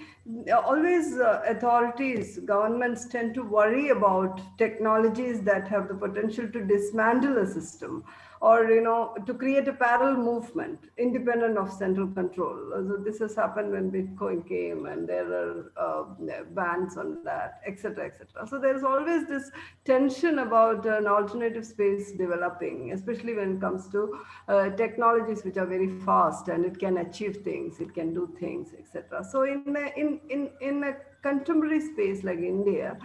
Always authorities, governments tend to worry about technologies that have the potential to dismantle a system, or to create a parallel movement independent of central control. So this has happened when Bitcoin came, and there are bans on that, etc., etc. So there's always this tension about an alternative space developing, especially when it comes to technologies which are very fast and it can achieve things, it can do things, etc. So in a contemporary space like India,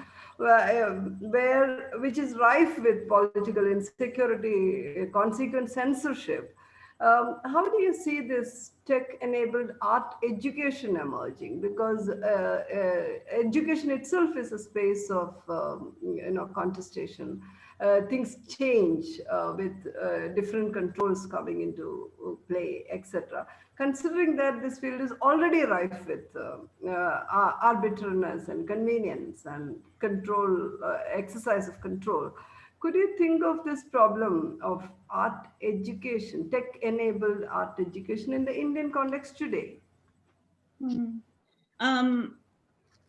which is rife with political insecurity, consequent censorship, how do you see this tech-enabled art education emerging? Because education itself is a space of contestation. Things change with different controls coming into play, etc. Considering that this field is already rife with arbitrariness and convenience and control, exercise of control, could you think of this problem of art education, tech-enabled art education in the Indian context today?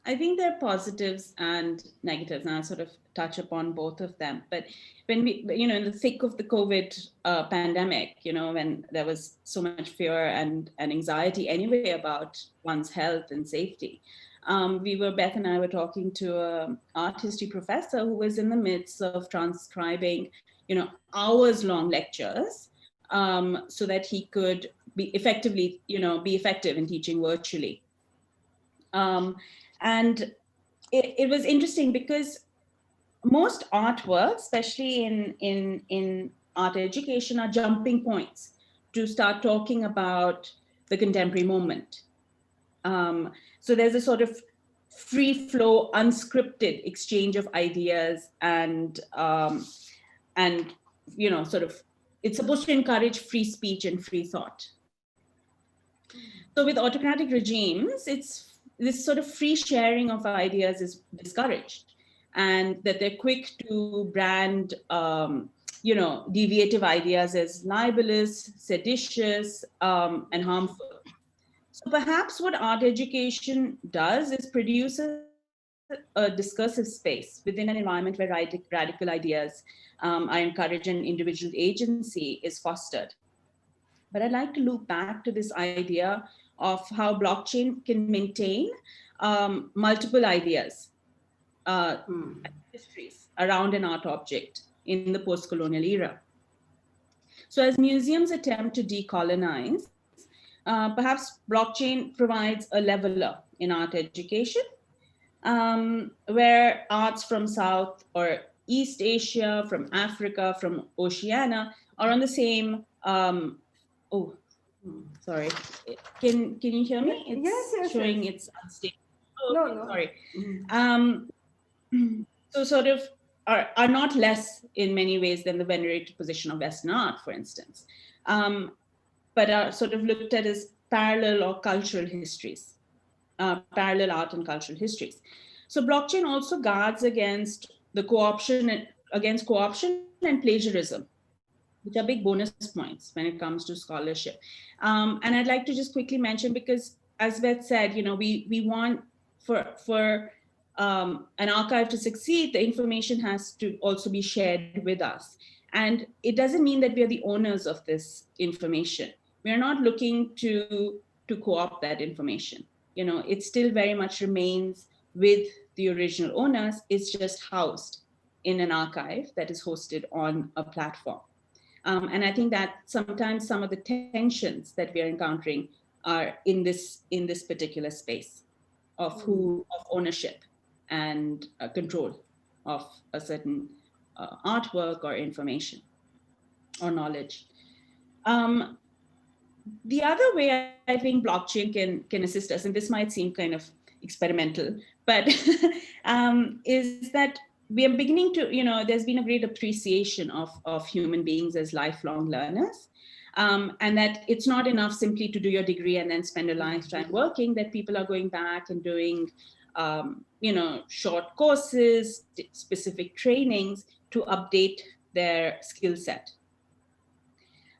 I think there are positives and negatives, and I'll sort of touch upon both of them. But when we, in the thick of the COVID pandemic, when there was so much fear and anxiety anyway about one's health and safety, Beth and I were talking to an art history professor who was in the midst of transcribing, hours-long lectures, so that he could be effective in teaching virtually. And it was interesting because most artworks, especially in art education, are jumping points to start talking about the contemporary moment. So there's a sort of free flow, unscripted exchange of ideas, and sort of, it's supposed to encourage free speech and free thought. So with autocratic regimes, it's this sort of free sharing of ideas is discouraged, and that they're quick to brand, deviative ideas as libelous, seditious, and harmful. So perhaps what art education does is produces a discursive space within an environment where radical ideas are encouraged and individual agency is fostered. But I'd like to loop back to this idea of how blockchain can maintain multiple ideas, histories around an art object in the post-colonial era. So as museums attempt to decolonize, perhaps blockchain provides a leveler in art education, where arts from South or East Asia, from Africa, from Oceania are on the same, sorry. Can you hear me? It's yes, showing yes. It's unstable. No. Sorry. So sort of are not less in many ways than the venerated position of Western art, for instance, but are sort of looked at as parallel or cultural histories, parallel art and cultural histories. So blockchain also guards against co-option and plagiarism, which are big bonus points when it comes to scholarship. And I'd like to just quickly mention, because as Beth said, we want for an archive to succeed, the information has to also be shared with us. And it doesn't mean that we are the owners of this information. We are not looking to co-opt that information. It still very much remains with the original owners. It's just housed in an archive that is hosted on a platform. And I think that sometimes some of the tensions that we are encountering are in this particular space of ownership and control of a certain artwork or information or knowledge. The other way I think blockchain can assist us, and this might seem kind of experimental, but is that we are beginning to, there's been a great appreciation of human beings as lifelong learners, and that it's not enough simply to do your degree and then spend a lifetime working, that people are going back and doing, short courses, specific trainings to update their skill set.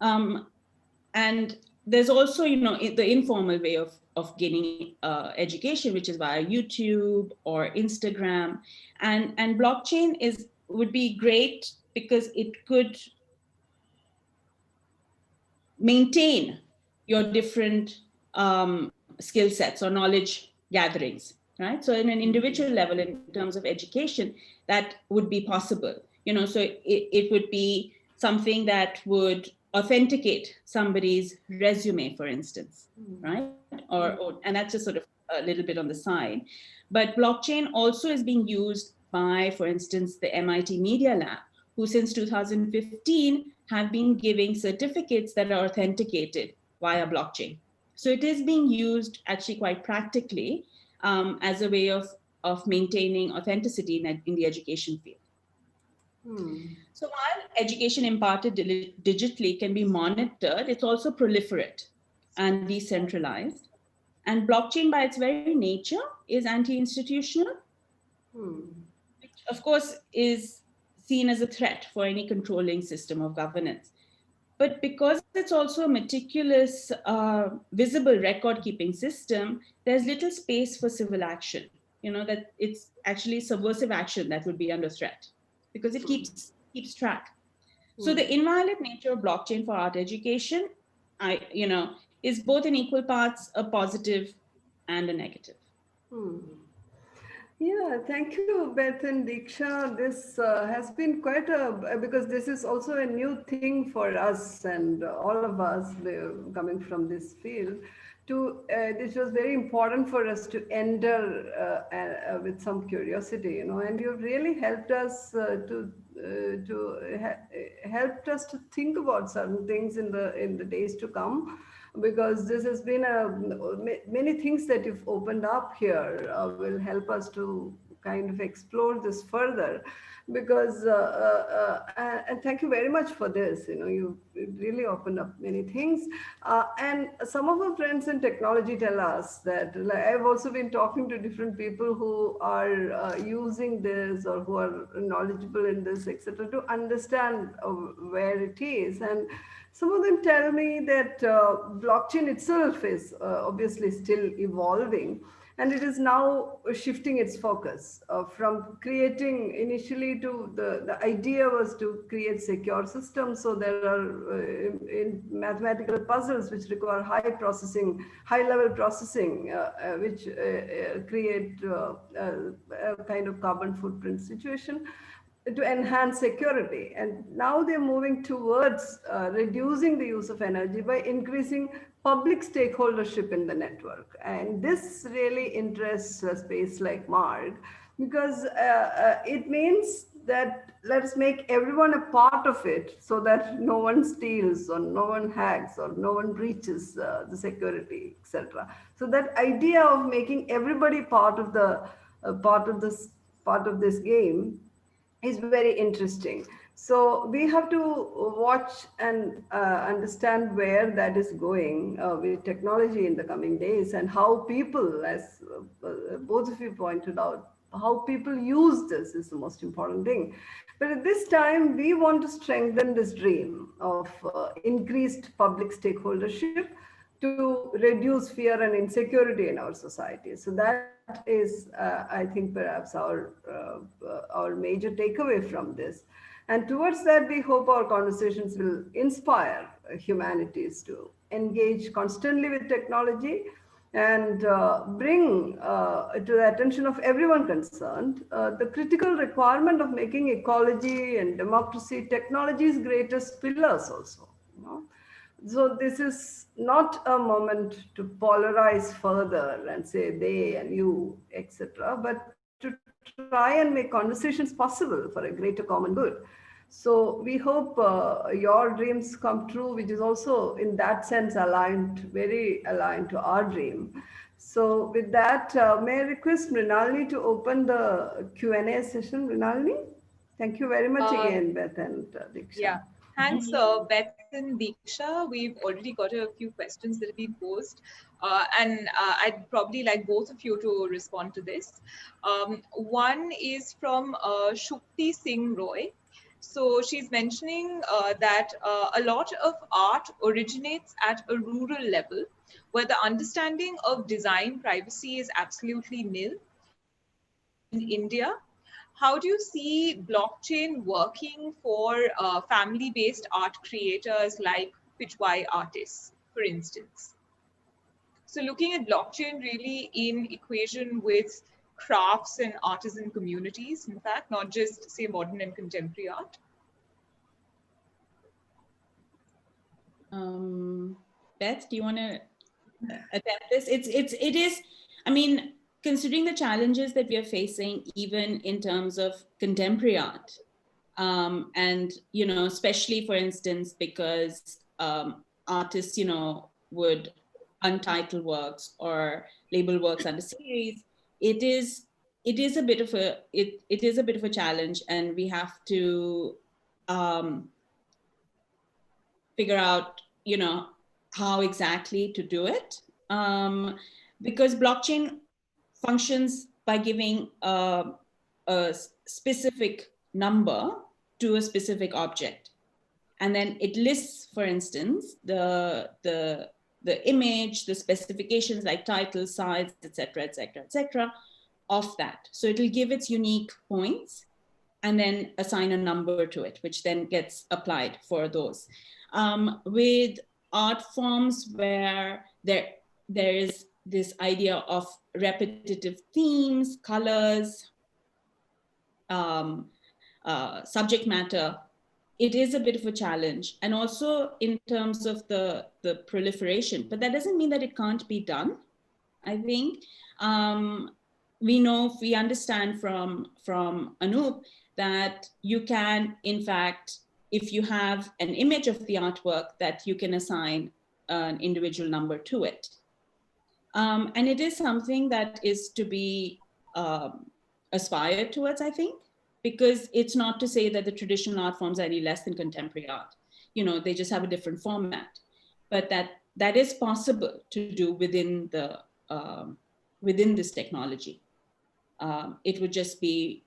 And there's also, the informal way of gaining education, which is via YouTube or Instagram, and blockchain would be great because it could maintain your different skill sets or knowledge gatherings, right? So in an individual level, in terms of education, that would be possible. So it would be something that would authenticate somebody's resume, for instance, right? And that's just sort of a little bit on the side. But blockchain also is being used by, for instance, the MIT Media Lab, who since 2015 have been giving certificates that are authenticated via blockchain. So it is being used actually quite practically as a way of maintaining authenticity in the education field. So while education imparted digitally can be monitored, it's also proliferate and decentralized. And blockchain by its very nature is anti-institutional, which of course is seen as a threat for any controlling system of governance. But because it's also a meticulous, visible record-keeping system, there's little space for civil action that it's actually subversive action that would be under threat because it keeps track. So the inviolate nature of blockchain for art education, is both in equal parts a positive and a negative. Yeah, thank you, Beth and Deeksha. This has been quite because this is also a new thing for us and all of us coming from this field. This was very important for us to enter with some curiosity, and you've really helped us helped us to think about certain things in the days to come, because this has been many things that you've opened up here will help us to kind of explore this further, because and thank you very much for this. You really opened up many things, and some of our friends in technology tell us that, like, I've also been talking to different people who are using this or who are knowledgeable in this, etc., to understand where it is. And some of them tell me that blockchain itself is obviously still evolving, and it is now shifting its focus from creating initially to the idea was to create secure systems. So there are in mathematical puzzles which require high level processing, which create a kind of carbon footprint situation to enhance security. And now they're moving towards reducing the use of energy by increasing public stakeholdership in the network. And this really interests a space like MARG, because it means that let's make everyone a part of it so that no one steals or no one hacks or no one breaches the security, etc. So that idea of making everybody part of this game is very interesting. So we have to watch and understand where that is going with technology in the coming days, and how people, as both of you pointed out, how people use this is the most important thing. But at this time, we want to strengthen this dream of increased public stakeholdership to reduce fear and insecurity in our society. So that is, I think, perhaps our major takeaway from this. And towards that, we hope our conversations will inspire humanities to engage constantly with technology and bring to the attention of everyone concerned the critical requirement of making ecology and democracy technology's greatest pillars also. So this is not a moment to polarize further and say they and you, etc., but to try and make conversations possible for a greater common good. So we hope your dreams come true, which is also in that sense very aligned to our dream. So with that, may I request Mrinalini to open the Q&A session. Mrinalini? Thank you very much again, Beth and Deeksha. Yeah. Thanks, Beth and Deeksha. We've already got a few questions that have been posed, and I'd probably like both of you to respond to this. One is from Shukti Singh Roy. So she's mentioning that a lot of art originates at a rural level, where the understanding of design privacy is absolutely nil. In India, how do you see blockchain working for family-based art creators like Pichwai artists, for instance? So looking at blockchain really in equation with crafts and artisan communities, in fact, not just, say, modern and contemporary art. Beth, do you want to attempt this? It is, I mean, considering the challenges that we are facing, even in terms of contemporary art, and, especially, for instance, because artists, would untitle works or label works under series, it is a bit of a challenge, and we have to figure out, how exactly to do it, because blockchain functions by giving a specific number to a specific object, and then it lists, for instance, the image, the specifications like title, size, etc., etc., etc., of that. So it'll give its unique points and then assign a number to it, which then gets applied for those. With art forms where there is this idea of repetitive themes, colors, subject matter, it is a bit of a challenge. And also in terms of the proliferation, but that doesn't mean that it can't be done. I think we understand from Anoop that you can, in fact, if you have an image of the artwork, that you can assign an individual number to it. And it is something that is to be aspired towards, I think, because it's not to say that the traditional art forms are any less than contemporary art. You know, they just have a different format, but that is possible to do within the within this technology. It would just be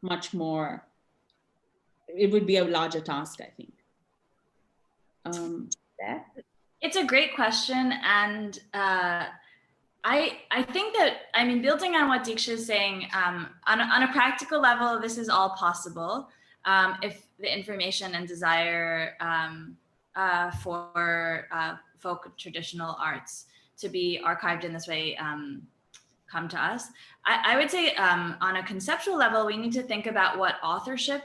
much more, it would be a larger task, I think. It's a great question. And I think that, I mean, building on what Deeksha is saying, on a practical level, this is all possible if the information and desire for folk traditional arts to be archived in this way come to us. I would say on a conceptual level, we need to think about what authorship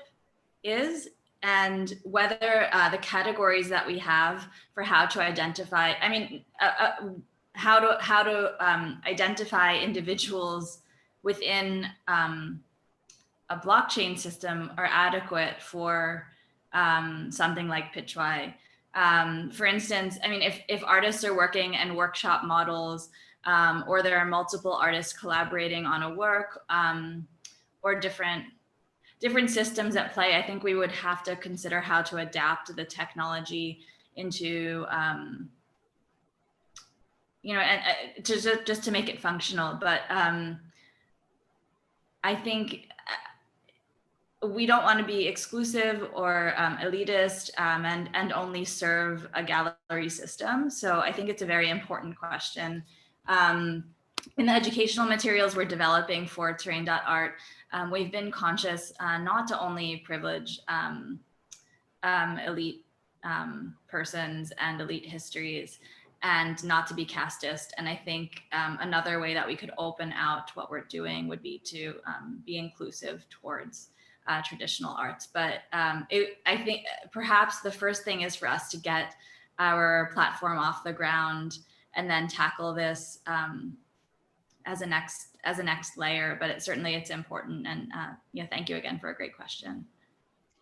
is and whether the categories that we have for how to identify, I mean, how to identify individuals within a blockchain system are adequate for something like Pitchwai. For instance, I mean, if artists are working in workshop models, or there are multiple artists collaborating on a work, or different systems at play, I think we would have to consider how to adapt the technology into, you know, and just to make it functional. But I think we don't want to be exclusive or elitist and only serve a gallery system. So I think it's a very important question. In the educational materials we're developing for Terrain.art, we've been conscious not to only privilege elite persons and elite histories, and not to be casteist. And I think another way that we could open out what we're doing would be to be inclusive towards traditional arts. But I think perhaps the first thing is for us to get our platform off the ground and then tackle this as a next layer. But it's important. And yeah, thank you again for a great question.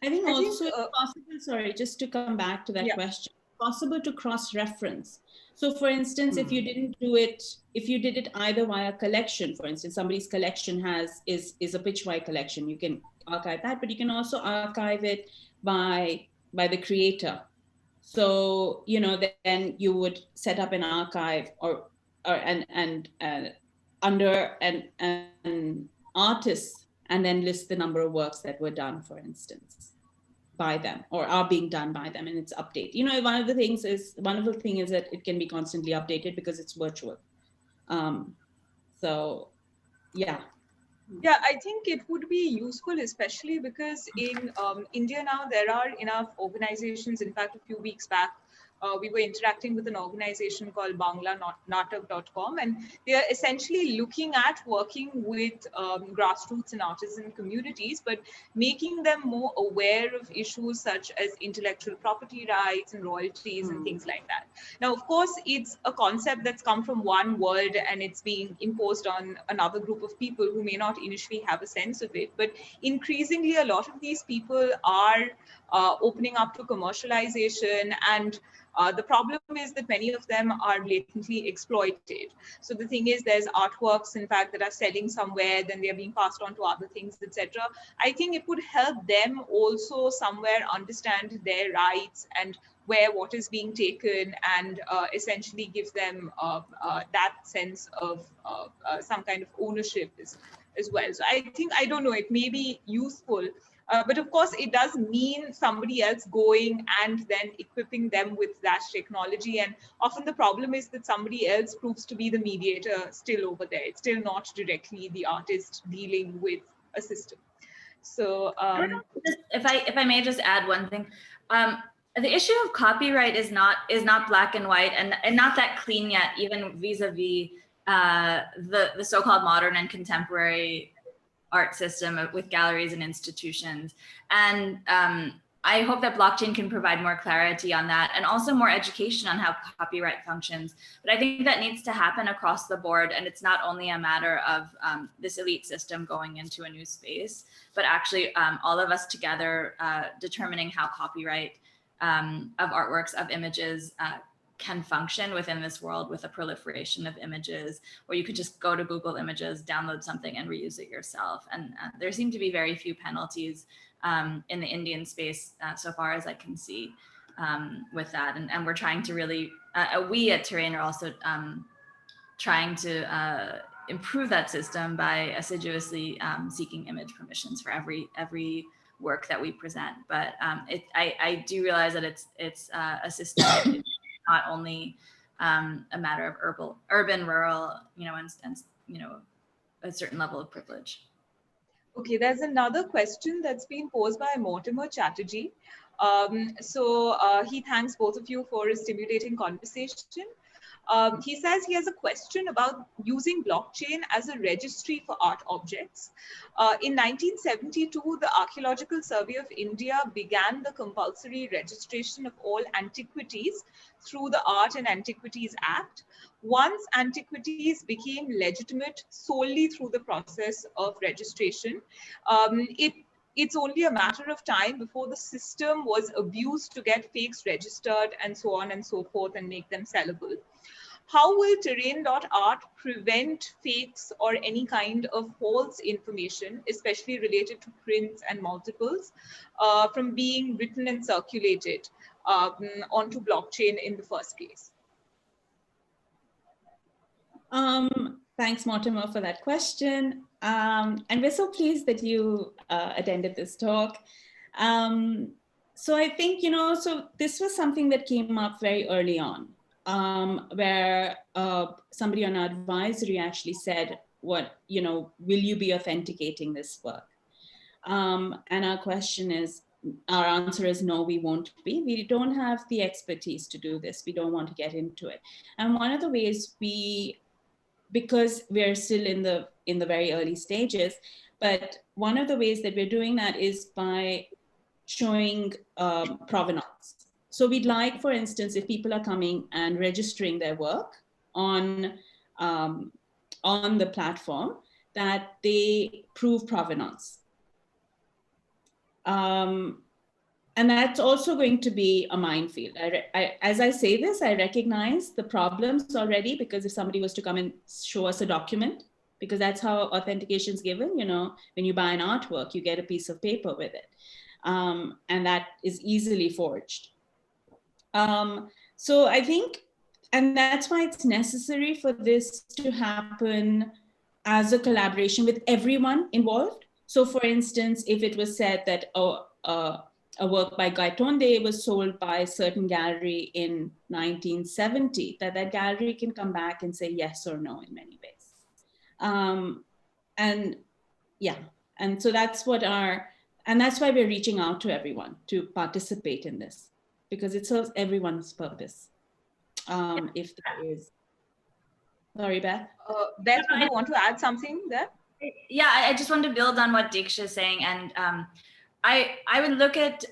I think also it's possible, sorry, just to come back to that question, possible to cross-reference. So for instance, if you didn't do it, if you did it either via collection, for instance, somebody's collection is a Pitchwai collection, you can archive that, but you can also archive it by the creator. So, you know, then you would set up an archive or under an artist, and then list the number of works that were done, for instance, by them or are being done by them, and it's updated. You know, one of the things is that it can be constantly updated because it's virtual. So, yeah. Yeah, I think it would be useful, especially because in India now, there are enough organizations. In fact, a few weeks back, we were interacting with an organization called BanglaNatak.com, and they are essentially looking at working with grassroots and artisan communities, but making them more aware of issues such as intellectual property rights and royalties and things like that. Now, of course, it's a concept that's come from one world and it's being imposed on another group of people who may not initially have a sense of it. But increasingly, a lot of these people are opening up to commercialization, and the problem is that many of them are blatantly exploited. So the thing is, there's artworks, in fact, that are selling somewhere, then they're being passed on to other things, etc. I think it would help them also somewhere understand their rights and where what is being taken, and essentially give them that sense of some kind of ownership as well. So I think, I don't know, it may be useful. But of course, it does mean somebody else going and then equipping them with that technology. And often the problem is that somebody else proves to be the mediator still over there. It's still not directly the artist dealing with a system. So if I may just add one thing, the issue of copyright is not black and white and not that clean yet, even vis-a-vis the so-called modern and contemporary art system with galleries and institutions. And I hope that blockchain can provide more clarity on that and also more education on how copyright functions. But I think that needs to happen across the board. And it's not only a matter of this elite system going into a new space, but actually all of us together determining how copyright of artworks, of images can function within this world with a proliferation of images where you could just go to Google Images, download something and reuse it yourself. And there seem to be very few penalties in the Indian space so far as I can see with that. And we're trying to really, we at Terrain are also trying to improve that system by assiduously seeking image permissions for every work that we present. But I do realize that it's a system. Not only a matter of urban, rural, and a certain level of privilege. Okay, there's another question that's been posed by Mortimer Chatterjee. He thanks both of you for a stimulating conversation. He says he has a question about using blockchain as a registry for art objects. In 1972, the Archaeological Survey of India began the compulsory registration of all antiquities through the Art and Antiquities Act. Once antiquities became legitimate solely through the process of registration, it's only a matter of time before the system was abused to get fakes registered and so on and so forth and make them sellable. How will Terrain.art prevent fakes or any kind of false information, especially related to prints and multiples, from being written and circulated onto blockchain in the first place? Thanks, Mortimer, for that question. And we're so pleased that you attended this talk. So I think, so this was something that came up very early on, where somebody on our advisory actually said, will you be authenticating this work? And our answer is no, we won't be. We don't have the expertise to do this. We don't want to get into it. And one of the ways because we're still in the very early stages, but one of the ways that we're doing that is by showing provenance. So we'd like, for instance, if people are coming and registering their work on the platform, that they prove provenance. And that's also going to be a minefield. As I say this, I recognize the problems already, because if somebody was to come and show us a document, because that's how authentication is given, when you buy an artwork, you get a piece of paper with it. And that is easily forged. So I think, and that's why it's necessary for this to happen as a collaboration with everyone involved. So for instance, if it was said that, a work by Gaitonde was sold by a certain gallery in 1970, that gallery can come back and say yes or no in many ways. And so that's that's why we're reaching out to everyone to participate in this, because it serves everyone's purpose. If there is. Sorry, Beth. Beth, do you want to add something there? Yeah, I just wanted to build on what Deeksha is saying. And I would look at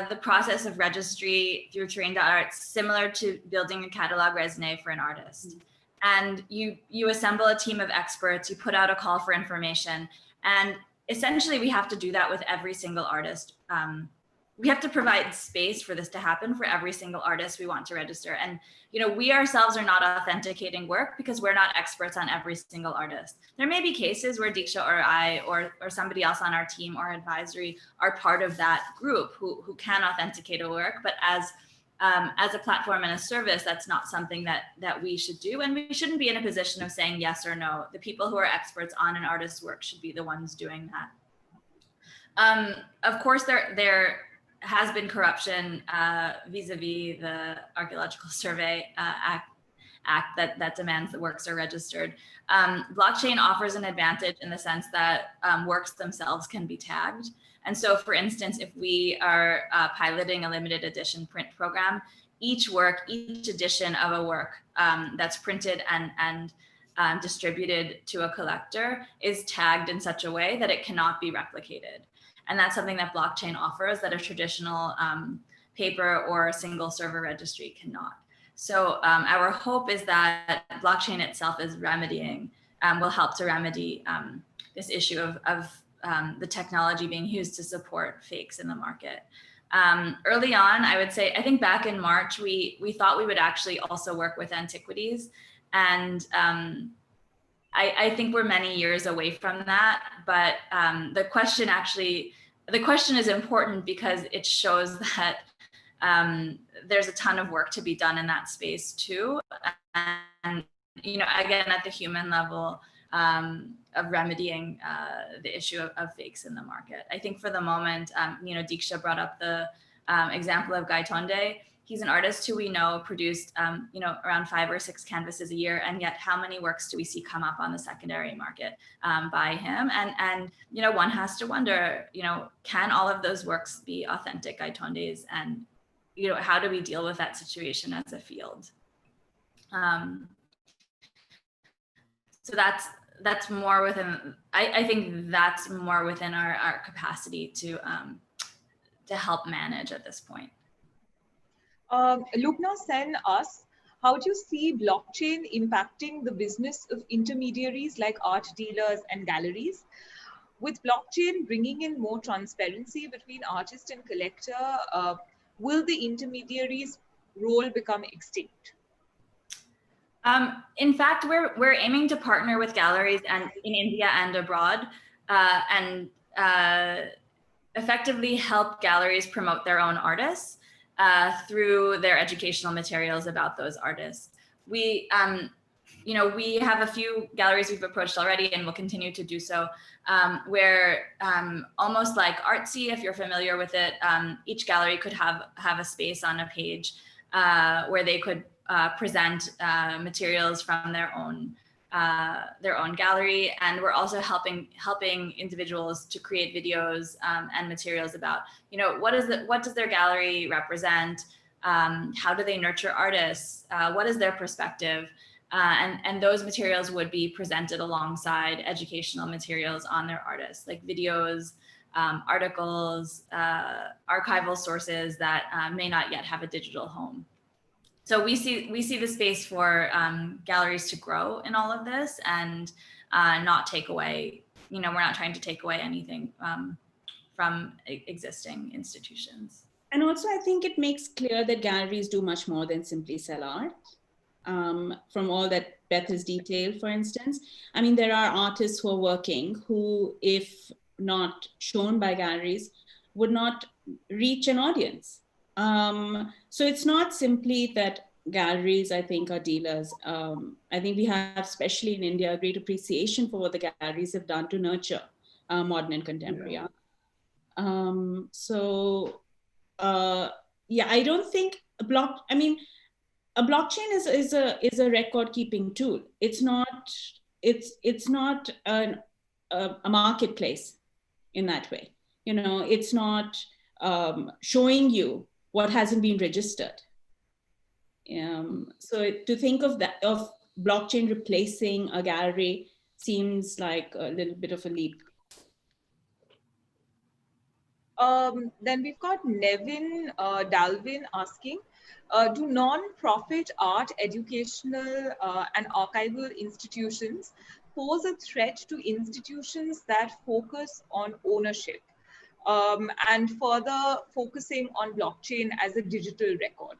the process of registry through Terrain.art similar to building a catalog raisonné for an artist. And you assemble a team of experts, you put out a call for information, and essentially we have to do that with every single artist. We have to provide space for this to happen for every single artist we want to register. And we ourselves are not authenticating work because we're not experts on every single artist. There may be cases where Deeksha or I or somebody else on our team or advisory are part of that group who can authenticate a work, but as a platform and a service, that's not something that we should do. And we shouldn't be in a position of saying yes or no. The people who are experts on an artist's work should be the ones doing that. Of course, there has been corruption vis-a-vis the Archaeological Survey Act that demands that works are registered. Blockchain offers an advantage in the sense that works themselves can be tagged. And so, for instance, if we are piloting a limited edition print program, each edition of a work that's printed and distributed to a collector is tagged in such a way that it cannot be replicated. And that's something that blockchain offers that a traditional paper or a single server registry cannot. So our hope is that blockchain itself is will help to remedy this issue of the technology being used to support fakes in the market. Early on, I would say, I think back in March, we thought we would actually also work with antiquities. And I think we're many years away from that. But the question is important because it shows that there's a ton of work to be done in that space too. And, again, at the human level of remedying the issue of fakes in the market. I think for the moment, Deeksha brought up the example of Gaitonde. He's an artist who we know produced, around 5 or 6 canvases a year, and yet how many works do we see come up on the secondary market by him? And one has to wonder, can all of those works be authentic Gaitondes? And how do we deal with that situation as a field? So that's more within. I think that's more within our capacity to help manage at this point. Lubna Sen asks, how do you see blockchain impacting the business of intermediaries like art dealers and galleries? With blockchain bringing in more transparency between artist and collector, will the intermediaries' role become extinct? In fact, we're aiming to partner with galleries and in India and abroad, and effectively help galleries promote their own artists through their educational materials about those artists. We have a few galleries we've approached already and will continue to do so, where almost like Artsy, if you're familiar with it, each gallery could have a space on a page where they could present materials from their own gallery. And we're also helping individuals to create videos and materials about, what does their gallery represent? How do they nurture artists? What is their perspective? And those materials would be presented alongside educational materials on their artists, like videos, articles, archival sources that may not yet have a digital home. So we see the space for galleries to grow in all of this and not take away, we're not trying to take away anything from existing institutions. And also, I think it makes clear that galleries do much more than simply sell art. From all that Beth has detailed, for instance. I mean, there are artists who are working who, if not shown by galleries, would not reach an audience. So it's not simply that galleries, I think, are dealers. I think we have, especially in India, a great appreciation for what the galleries have done to nurture modern and contemporary art. I don't think a blockchain is a record keeping tool. It's not a marketplace in that way. It's not showing you what hasn't been registered. So to think of blockchain replacing a gallery seems like a little bit of a leap. Then we've got Nevin Dalvin asking, do non-profit art, educational and archival institutions pose a threat to institutions that focus on ownership and further focusing on blockchain as a digital record?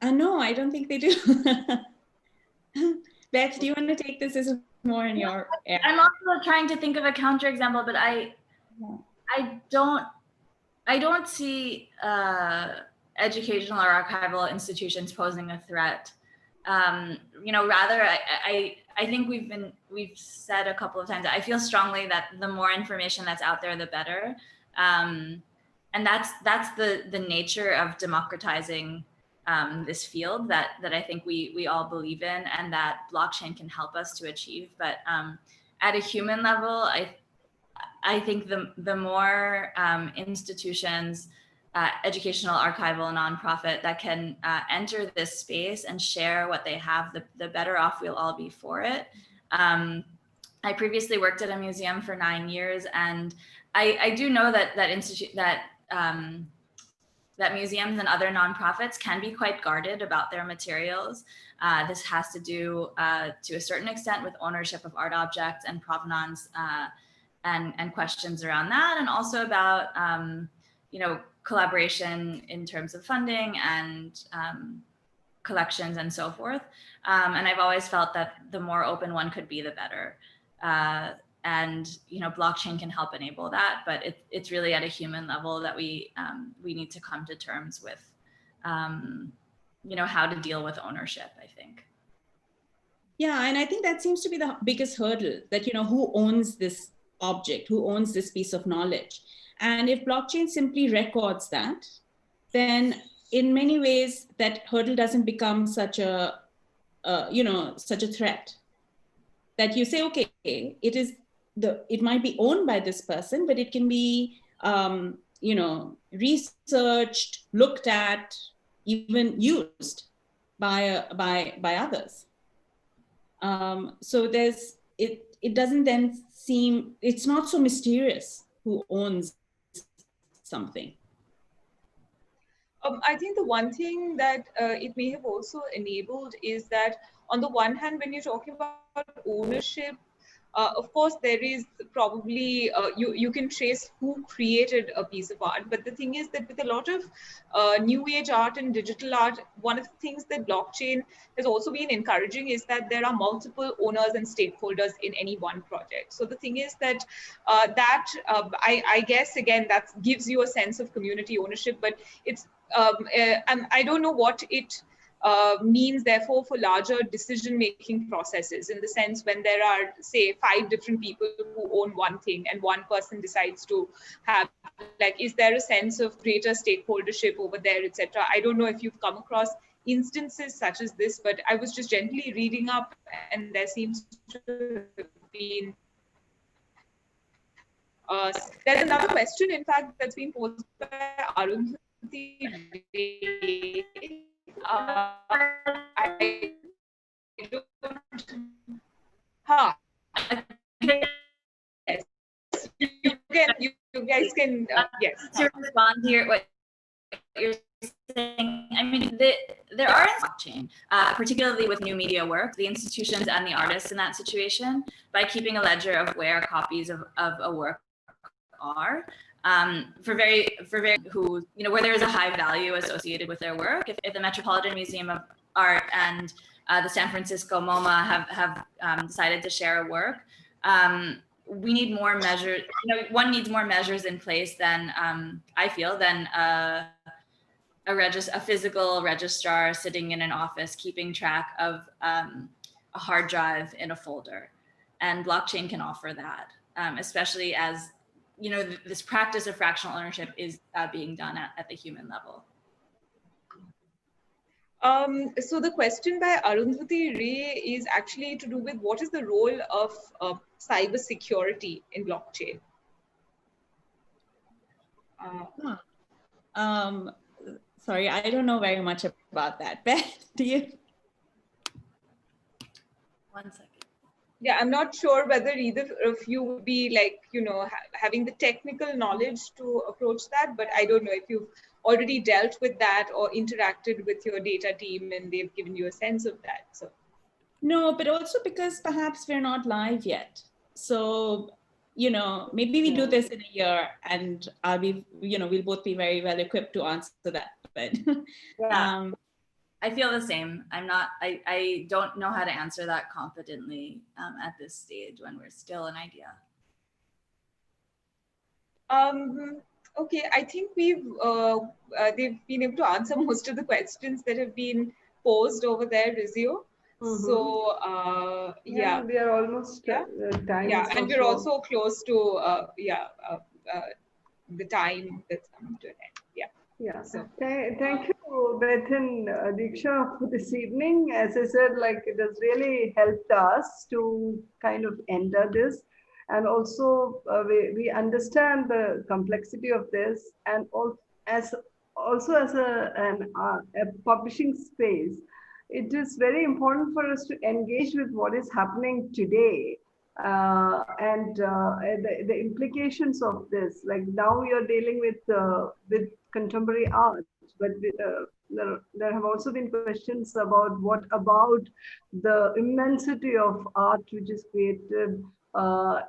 No, I don't think they do. Beth, do you want to take this? This is more in your area. I'm also trying to think of a counterexample, but I don't see educational or archival institutions posing a threat rather, I think we've said a couple of times, I feel strongly that the more information that's out there, the better. And that's the nature of democratizing this field that I think we all believe in, and that blockchain can help us to achieve. But at a human level, I think the more institutions, educational, archival, nonprofit that can enter this space and share what they have, the better off we'll all be for it. I previously worked at a museum for 9 years, and I do know that that museums and other nonprofits can be quite guarded about their materials. This has to do, to a certain extent, with ownership of art objects and provenance, and questions around that, and also about collaboration in terms of funding and collections and so forth. And I've always felt that the more open one could be, the better. And blockchain can help enable that, but it's really at a human level that we need to come to terms with how to deal with ownership, I think. Yeah, and I think that seems to be the biggest hurdle, that who owns this object, who owns this piece of knowledge. And if blockchain simply records that, then in many ways that hurdle doesn't become such a such a threat. That you say, okay, it might be owned by this person, but it can be researched, looked at, even used by others. So it doesn't then seem, it's not so mysterious who owns something. I think the one thing that it may have also enabled is that, on the one hand, when you're talking about ownership, of course, there is probably, you can trace who created a piece of art. But the thing is that with a lot of new age art and digital art, one of the things that blockchain has also been encouraging is that there are multiple owners and stakeholders in any one project. So the thing is that I guess, again, that gives you a sense of community ownership, but it's, I don't know what it means, therefore, for larger decision-making processes, in the sense when there are, say, 5 different people who own one thing and one person decides to have, is there a sense of greater stakeholdership over there, etc.? I don't know if you've come across instances such as this, but I was just gently reading up, and there seems to have been there's another question, in fact, that's been posed by Arundhati Ray. I don't. Yes. You guys can. Yes. To respond here, what you're saying, I mean, there are in blockchain, particularly with new media work, the institutions and the artists in that situation, by keeping a ledger of where copies of a work are, for very who, where there is a high value associated with their work. If the Metropolitan Museum of Art and the San Francisco MoMA have decided to share a work, we need more measures. One needs more measures in place than I feel than a physical registrar sitting in an office keeping track of a hard drive in a folder, and blockchain can offer that, especially as this practice of fractional ownership is being done at the human level. So the question by Arundhati Ray is actually to do with what is the role of cyber security in blockchain. Sorry, I don't know very much about that. Beth, do you? 1 second. Yeah, I'm not sure whether either of you would be having the technical knowledge to approach that, but I don't know if you've already dealt with that or interacted with your data team and they've given you a sense of that. So no, but also because perhaps we're not live yet. So, maybe we do this in a year and we'll both be very well equipped to answer that. But yeah. I feel the same. I don't know how to answer that competently at this stage when we're still an idea. Okay, I think they've been able to answer most of the questions that have been posed over there, Rizio. So yeah, we are almost time. Yeah, and we're also close to the time that's coming to an end. Yeah. Yeah. So Thank you, Beth and Deeksha, for this evening. As I said, like it has really helped us to kind of enter this, and also we understand the complexity of this, and as also as a publishing space, it is very important for us to engage with what is happening today, and the implications of this. Like now we are dealing with contemporary art, but there have also been questions about what about the immensity of art which is created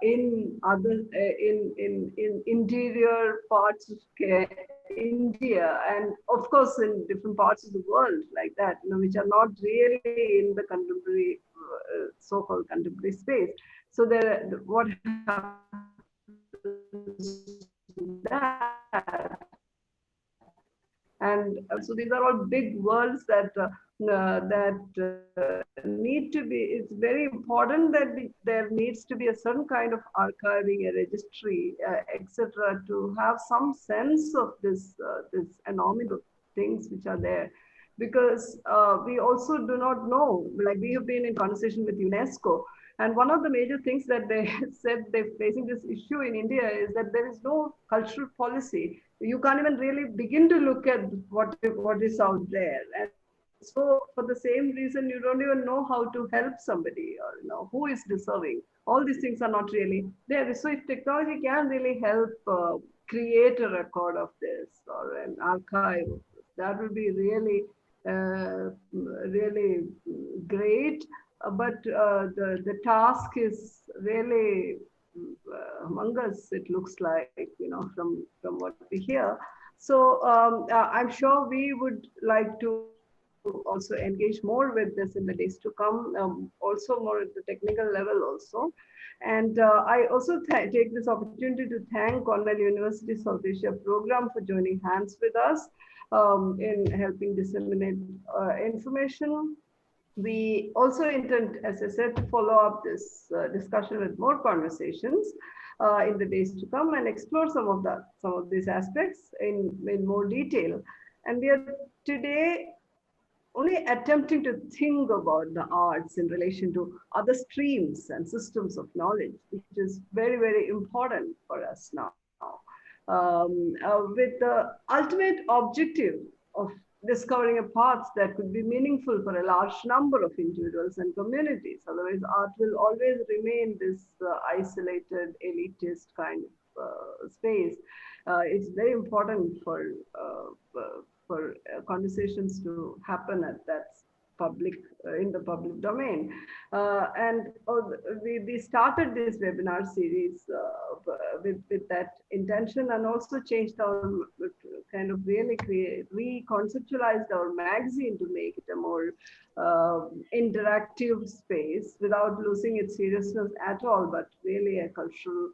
in other in interior parts of India, and of course in different parts of the world like that, which are not really in the contemporary so-called contemporary space. So there, what happens that, and so these are all big worlds that need to be. It's very important that there needs to be a certain kind of archiving, a registry, etc., to have some sense of this enormous of things which are there, because we also do not know. Like we have been in conversation with UNESCO, and one of the major things that they said they're facing this issue in India is that there is no cultural policy. You can't even really begin to look at what is out there. And so for the same reason, you don't even know how to help somebody, or who is deserving. All these things are not really there. So if technology can really help create a record of this or an archive of this, that would be really, really great. But the task is really humongous, it looks like, from what we hear. So I'm sure we would like to also engage more with this in the days to come, also more at the technical level also. And I also take this opportunity to thank Cornell University South Asia program for joining hands with us in helping disseminate information. We also intend, as I said, to follow up this discussion with more conversations in the days to come and explore some of these aspects in more detail. And we are today only attempting to think about the arts in relation to other streams and systems of knowledge, which is very, very important for us now. With the ultimate objective of discovering a path that could be meaningful for a large number of individuals and communities. Otherwise, art will always remain this isolated, elitist kind of space. It's very important for conversations to happen at that public, in the public domain. And we started this webinar series with that intention, and also changed our, kind of really reconceptualized our magazine to make it a more interactive space without losing its seriousness at all, but really a cultural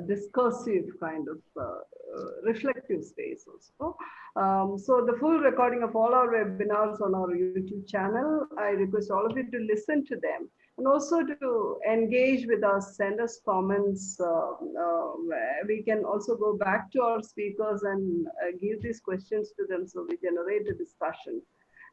discursive kind of reflective space also. So the full recording of all our webinars on our YouTube channel, I request all of you to listen to them and also to engage with us, send us comments. We can also go back to our speakers and give these questions to them, so we generate a discussion.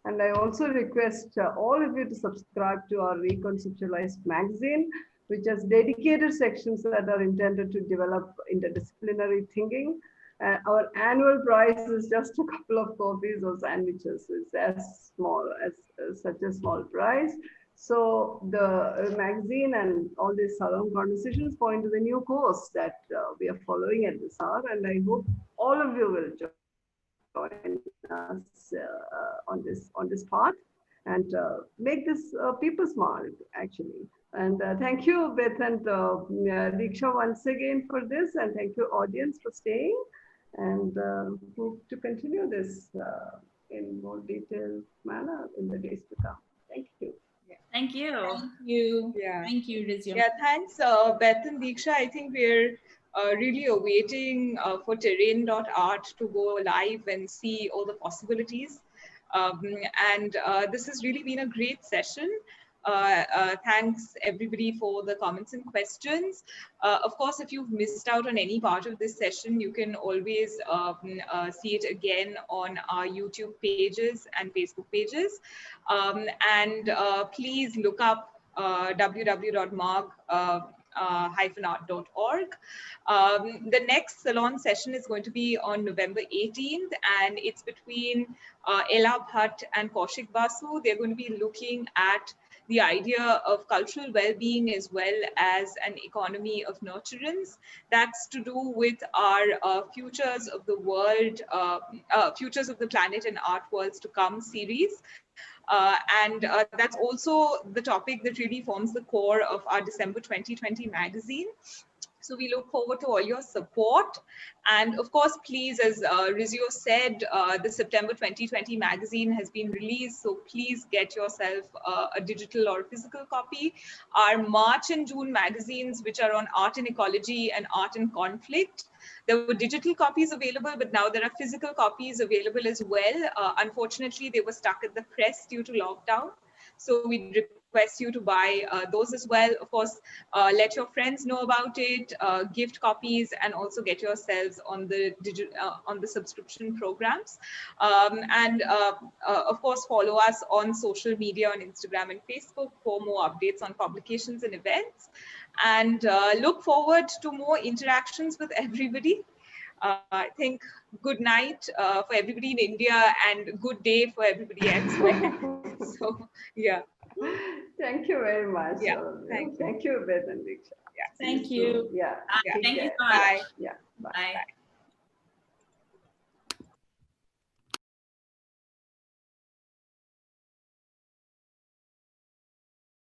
And I also request all of you to subscribe to our Reconceptualized magazine, which has dedicated sections that are intended to develop interdisciplinary thinking. Our annual prize is just a couple of coffees or sandwiches. It's as small as such a small prize. So the magazine and all these salon conversations point to the new course that we are following at this hour. And I hope all of you will join us on this path and make this people smart, actually. And thank you, Beth and Deeksha, once again for this. And thank you, audience, for staying. And hope to continue this in more detailed manner in the days to come. Thank you. Yeah. Thank you. Thank you. Yeah. Thank you, Rizio. Yeah, thanks, Beth and Deeksha. I think we're really awaiting for Terrain.art to go live and see all the possibilities. And this has really been a great session. Thanks everybody for the comments and questions. Of course, if you've missed out on any part of this session, you can always see it again on our YouTube pages and Facebook pages. And please look up www.mag-art.org. The next salon session is going to be on November 18th, and it's between Ela Bhatt and Kaushik Basu. They're going to be looking at the idea of cultural well-being as well as an economy of nurturance. That's to do with our Futures of the World, Futures of the Planet and Art Worlds to Come series. And that's also the topic that really forms the core of our December 2020 magazine. So we look forward to all your support. And of course, please, as Rizio said, the September 2020 magazine has been released. So please get yourself a digital or physical copy. Our March and June magazines, which are on art and ecology and art and conflict, there were digital copies available, but now there are physical copies available as well. Unfortunately, they were stuck at the press due to lockdown. So we request you to buy those as well. Of course, let your friends know about it, gift copies, and also get yourselves on the subscription programs. And of course, follow us on social media on Instagram and Facebook for more updates on publications and events. And look forward to more interactions with everybody. I think good night for everybody in India and good day for everybody elsewhere. So, yeah. Thank you very much. Yeah, thank you. Thank you, Beth and Deeksha. Yeah. Thank you. Yeah. Yeah. Thank you care. so much. Bye. Yeah. Bye. Bye.